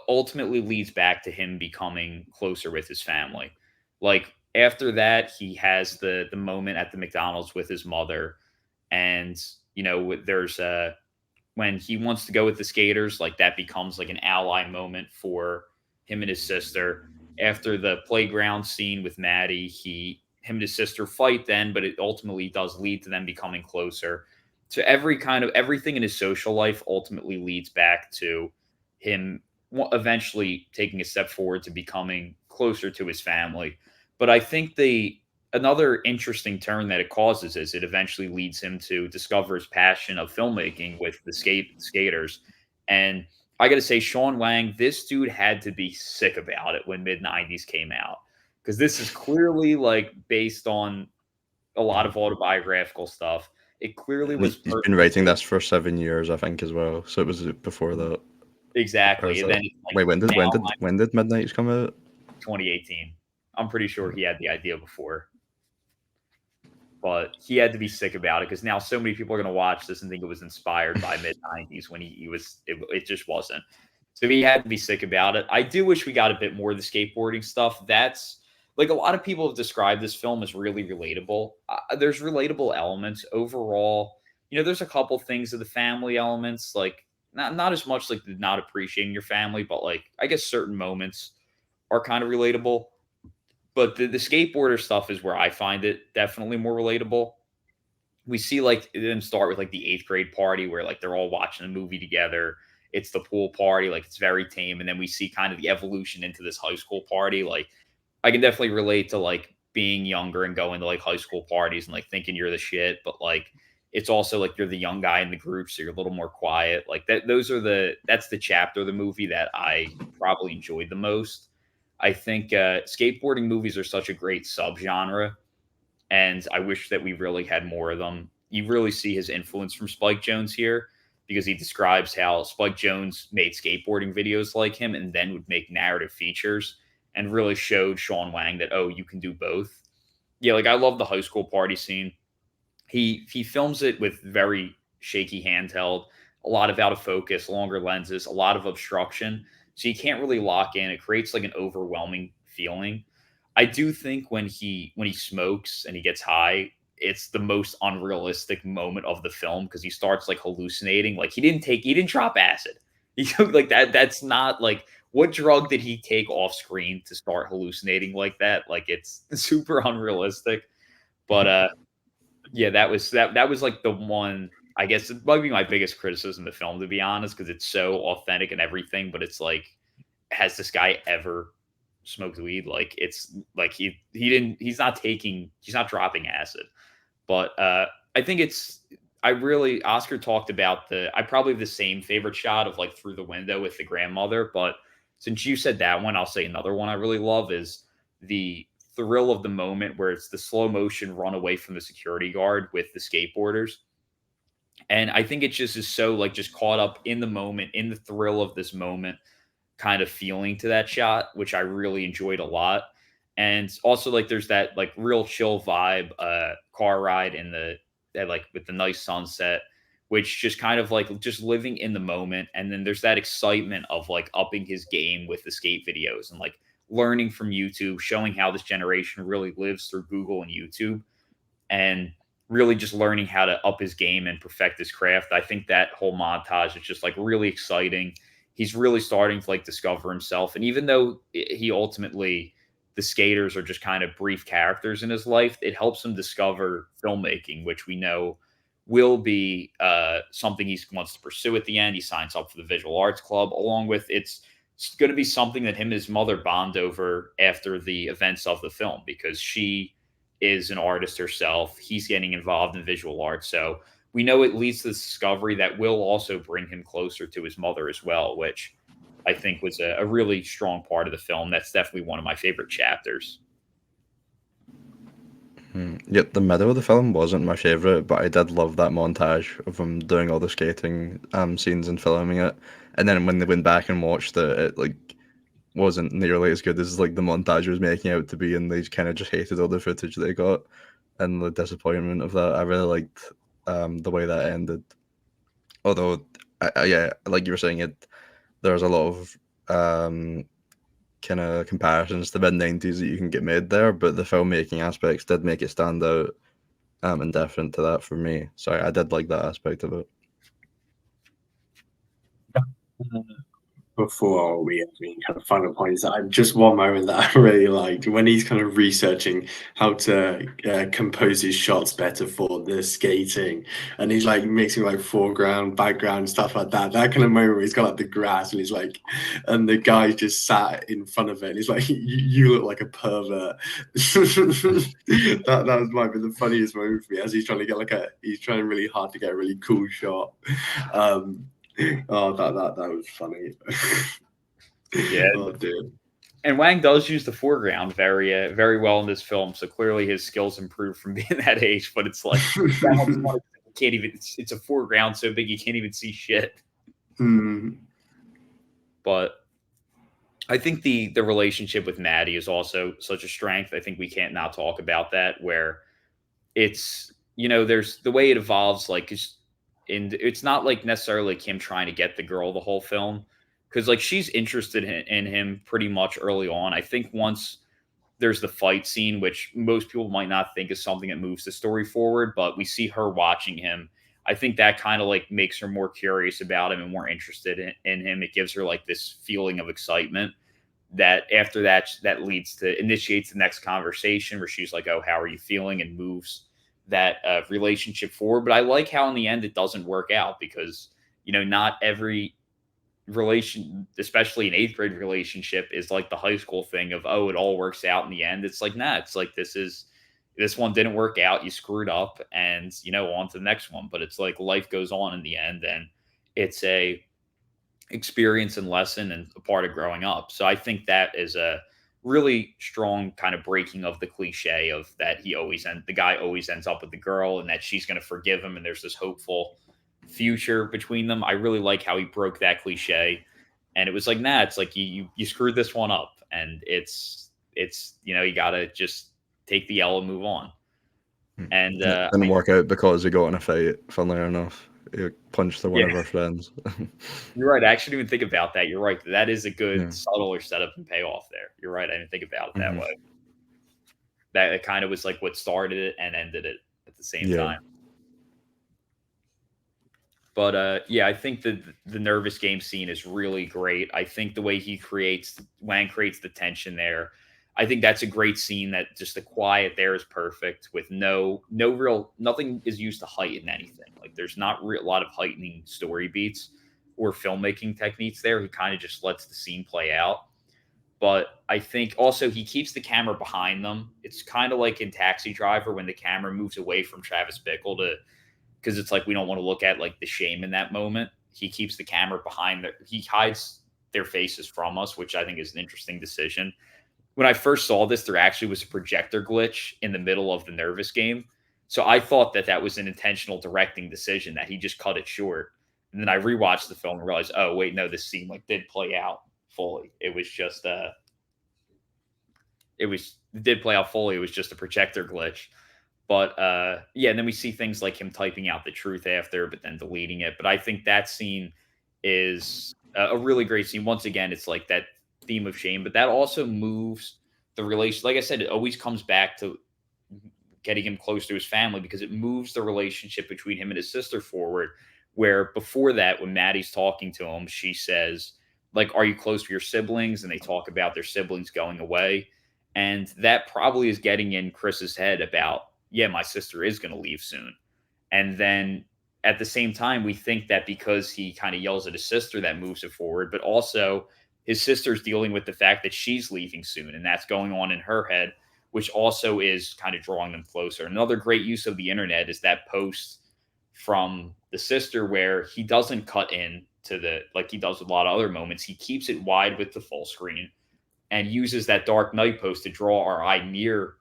ultimately leads back to him becoming closer with his family. Like after that, he has the moment at the McDonald's with his mother, and there's when he wants to go with the skaters, like that becomes like an ally moment for him and his sister. After the playground scene with Maddie, him and his sister fight then, but it ultimately does lead to them becoming closer. So everything in his social life ultimately leads back to him eventually taking a step forward to becoming closer to his family. But I think the another interesting turn that it causes is it eventually leads him to discover his passion of filmmaking with the skaters. And I got to say, Sean Wang, this dude had to be sick about it when mid 90s came out, because this is clearly like based on a lot of autobiographical stuff. It clearly And was he's been writing this for 7 years, I think, as well. So it was before that. Or exactly. is And that then it's like wait, when did now Midnight's come out? 2018. I'm pretty sure he had the idea before, but he had to be sick about it because now so many people are going to watch this and think it was inspired by mid 90s when it just wasn't. So he had to be sick about it. I do wish we got a bit more of the skateboarding stuff. That's like a lot of people have described this film as really relatable. There's relatable elements overall. There's a couple things of the family elements, like not as much like the not appreciating your family, but like I guess certain moments are kind of relatable. But the skateboarder stuff is where I find it definitely more relatable. We see like them start with like the eighth grade party where like they're all watching a movie together. It's the pool party, like it's very tame. And then we see kind of the evolution into this high school party. Like I can definitely relate to like being younger and going to like high school parties and like thinking you're the shit, but like it's also like you're the young guy in the group, so you're a little more quiet. Like that's the chapter of the movie that I probably enjoyed the most. I think skateboarding movies are such a great subgenre, and I wish that we really had more of them. You really see his influence from Spike Jonze here because he describes how Spike Jonze made skateboarding videos like him and then would make narrative features and really showed Sean Wang that, oh, you can do both. Yeah, like I love the high school party scene. He films it with very shaky handheld, a lot of out of focus, longer lenses, a lot of obstruction. So you can't really lock in. It creates like an overwhelming feeling. I do think when he smokes and he gets high, it's the most unrealistic moment of the film because he starts like hallucinating. Like he didn't drop acid. He took like that. That's not like what drug did he take off screen to start hallucinating like that? Like it's super unrealistic. But yeah, that was like the one. I guess it might be my biggest criticism of the film, to be honest, because it's so authentic and everything. But it's like, has this guy ever smoked weed? Like it's like he's not dropping acid. But I think Oscar talked about I probably have the same favorite shot of like through the window with the grandmother. But since you said that one, I'll say another one I really love is the thrill of the moment where it's the slow motion run away from the security guard with the skateboarders. And I think it just is so like just caught up in the moment, in the thrill of this moment kind of feeling to that shot, which I really enjoyed a lot. And also like there's that like real chill vibe car ride in the like with the nice sunset which just kind of like just living in the moment. And then there's that excitement of like upping his game with the skate videos and like learning from YouTube, showing how this generation really lives through Google and YouTube, and really just learning how to up his game and perfect his craft. I think that whole montage is just like really exciting. He's really starting to like discover himself. And even though he ultimately, the skaters are just kind of brief characters in his life, it helps him discover filmmaking, which we know will be something he wants to pursue at the end. He signs up for the Visual Arts Club, along with it's going to be something that him and his mother bond over after the events of the film, because she is an artist herself. He's getting involved in visual arts. So we know it leads to this discovery that will also bring him closer to his mother as well, which I think was a really strong part of the film. That's definitely one of my favorite chapters. Yeah, the middle of the film wasn't my favorite, but I did love that montage of him doing all the skating scenes and filming it. And then when they went back and watched it, it like wasn't nearly as good as like the montage was making out to be, and they kind of just hated all the footage they got and the disappointment of that. I really liked the way that ended. Although, yeah, like you were saying, there's a lot of kind of comparisons to mid-90s that you can get made there, but the filmmaking aspects did make it stand out and different to that for me. So I did like that aspect of it. Before we have any kind of final points, just one moment that I really liked when he's kind of researching how to compose his shots better for the skating, and he's like mixing like foreground, background, stuff like that. That kind of moment where he's got like the grass and he's like, and the guy just sat in front of it and he's like, you look like a pervert. that might be the funniest moment for me, as he's trying to get he's trying really hard to get a really cool shot. Oh, that was funny. Yeah. Oh, dude. And Wang does use the foreground very well in this film, so clearly his skills improved from being that age. But it's like can't even. It's a foreground so big you can't even see shit. But I think the relationship with Maddie is also such a strength. I think we can't not talk about that. Where it's, there's the way it evolves, like. And it's not like necessarily like him trying to get the girl the whole film, because like she's interested in him pretty much early on. I think once there's the fight scene, which most people might not think is something that moves the story forward, but we see her watching him. I think that kind of like makes her more curious about him and more interested in him. It gives her like this feeling of excitement that after that initiates the next conversation where she's like, "Oh, how are you feeling?" and moves that relationship forward. But I like how in the end it doesn't work out, because not every relation, especially an 8th grade relationship, is like the high school thing of, oh, it all works out in the end. It's like, nah, it's like this one didn't work out, you screwed up, and on to the next one. But it's like life goes on in the end, and it's a experience and lesson and a part of growing up. So I think that is a really strong kind of breaking of the cliche of that the guy always ends up with the girl and that she's going to forgive him and there's this hopeful future between them. I really like how he broke that cliche, and it was like, nah, it's like you screwed this one up, and it's you gotta just take the L and move on. And it didn't work out because he got in a fight, funnily enough. He punched one of our friends. You're right. I actually didn't even think about that. You're right. That is a good subtler setup and payoff there. You're right. I didn't think about it that way. That it kind of was like what started it and ended it at the same time. But I think the nervous game scene is really great. I think the way Wang creates the tension there. I think that's a great scene. That just the quiet there is perfect, with nothing is used to heighten anything. Like there's not a lot of heightening story beats or filmmaking techniques there. He kind of just lets the scene play out. But I think also he keeps the camera behind them. It's kind of like in Taxi Driver when the camera moves away from Travis Bickle because it's like we don't want to look at like the shame in that moment. He keeps the camera behind he hides their faces from us, which I think is an interesting decision. When I first saw this, there actually was a projector glitch in the middle of the nervous game. So I thought that was an intentional directing decision, that he just cut it short. And then I rewatched the film and realized, oh, wait, no, this scene did play out fully. It was just it did play out fully. It was just a projector glitch. But yeah, and then we see things like him typing out the truth after, but then deleting it. But I think that scene is a really great scene. Once again, it's like that theme of shame, but that also moves the relation. Like I said, it always comes back to getting him close to his family because it moves the relationship between him and his sister forward. Where before that, when Maddie's talking to him, she says, like, are you close to your siblings? And they talk about their siblings going away. And that probably is getting in Chris's head about, yeah, my sister is going to leave soon. And then at the same time, we think that because he kind of yells at his sister, that moves it forward. But also, his sister's dealing with the fact that she's leaving soon. And that's going on in her head, which also is kind of drawing them closer. Another great use of the internet is that post from the sister where he doesn't cut in to the, like he does with a lot of other moments. He keeps it wide with the full screen and uses that Dark Knight post to draw our eye near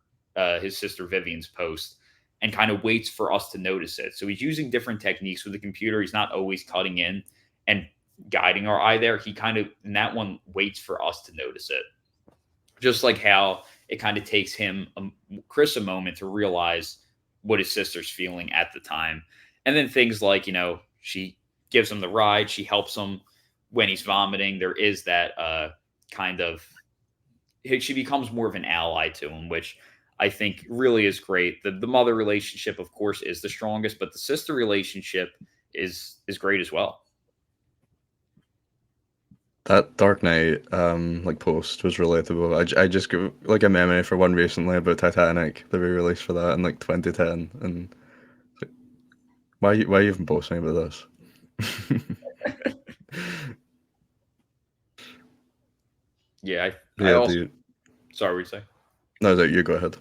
his sister Vivian's post and kind of waits for us to notice it. So he's using different techniques with the computer. He's not always cutting in and guiding our eye there. He kind of, in that one, waits for us to notice it. Just like how it kind of takes him, Chris, a moment to realize what his sister's feeling at the time. And then things like, you know, she gives him the ride. She helps him when he's vomiting. There is that kind of, she becomes more of an ally to him, which I think really is great. The mother relationship, of course, is the strongest, but the sister relationship is great as well. That Dark Knight like post was relatable. I just got like a meme for one recently about Titanic, the re-release for that in like 2010, and like, why are you even posting about this? Yeah, I also. Sorry, what were you saying? No, you go ahead.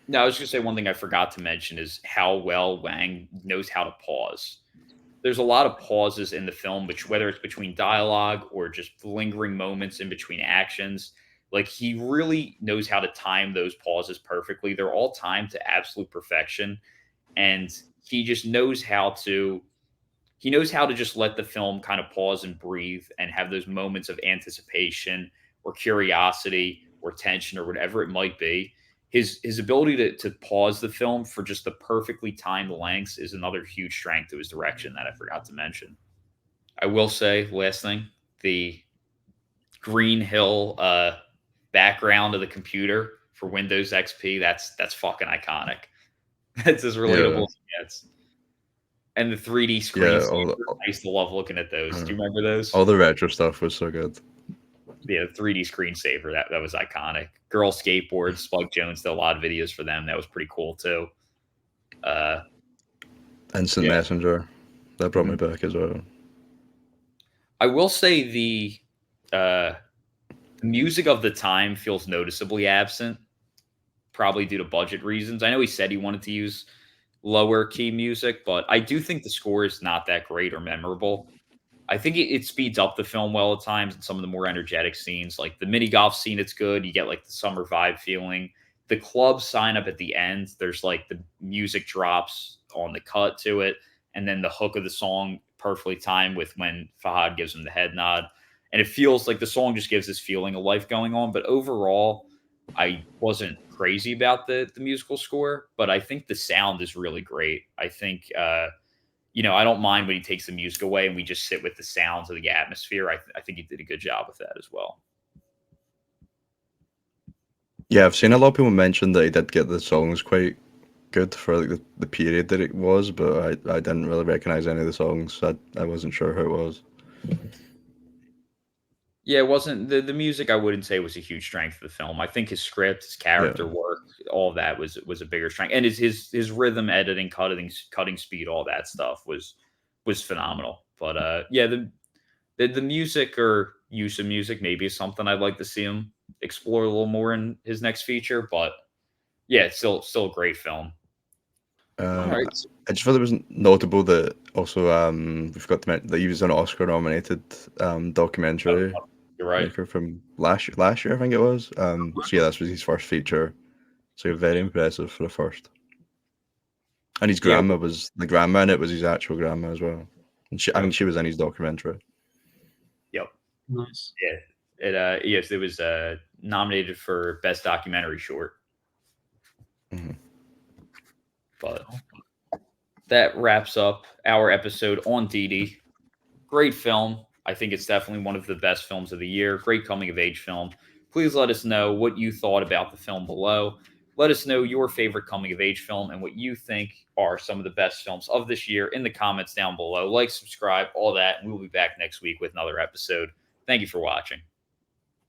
No, I was going to say one thing I forgot to mention is how well Wang knows how to pause. There's a lot of pauses in the film, which whether it's between dialogue or just lingering moments in between actions, like he really knows how to time those pauses perfectly. They're all timed to absolute perfection, and he just knows how to. He knows how to just let the film kind of pause and breathe and have those moments of anticipation or curiosity or tension or whatever it might be. His ability to pause the film for just the perfectly timed lengths is another huge strength to his direction that I forgot to mention. I will say, last thing, the Green Hill background of the computer for Windows XP, that's fucking iconic. That's as relatable as it gets. And the 3D screens, I used to love looking at those. Do you remember those? All the retro stuff was so good. Yeah, the 3D screensaver, that was iconic. Girl Skateboards, Spike Jones did a lot of videos for them. That was pretty cool too. Instant Messenger, that brought me back as well. I will say the music of the time feels noticeably absent, probably due to budget reasons. I know he said he wanted to use lower key music, but I do think the score is not that great or memorable. I think it speeds up the film well at times in some of the more energetic scenes. Like the mini golf scene, it's good. You get like the summer vibe feeling. The club sign up at the end, there's like the music drops on the cut to it. And then the hook of the song perfectly timed with when Fahad gives him the head nod. And it feels like the song just gives this feeling of life going on. But overall, I wasn't crazy about the musical score, but I think the sound is really great. I think, I don't mind when he takes the music away and we just sit with the sounds of the atmosphere. I think he did a good job with that as well. Yeah, I've seen a lot of people mention that he did get the songs quite good for like the period that it was, but I didn't really recognize any of the songs. So I wasn't sure who it was. Yeah, it wasn't the music. I wouldn't say was a huge strength of the film. I think his script, his character work, all of that was a bigger strength, and his rhythm, editing, cutting speed, all that stuff was phenomenal. But the music or use of music maybe is something I'd like to see him explore a little more in his next feature. But yeah, it's still a great film. Right. I just thought it was notable that also we forgot to mention that he was an Oscar-nominated documentary. You're right. From last year, I think it was. So yeah, this was his first feature. So very impressive for the first. And his grandma was the grandma, and it was his actual grandma as well. And I think she was in his documentary. Yep. Nice. Yeah. It was nominated for Best Documentary Short. Mm-hmm. But that wraps up our episode on Didi. Great film. I think it's definitely one of the best films of the year. Great coming-of-age film. Please let us know what you thought about the film below. Let us know your favorite coming-of-age film and what you think are some of the best films of this year in the comments down below. Like, subscribe, all that, and we'll be back next week with another episode. Thank you for watching.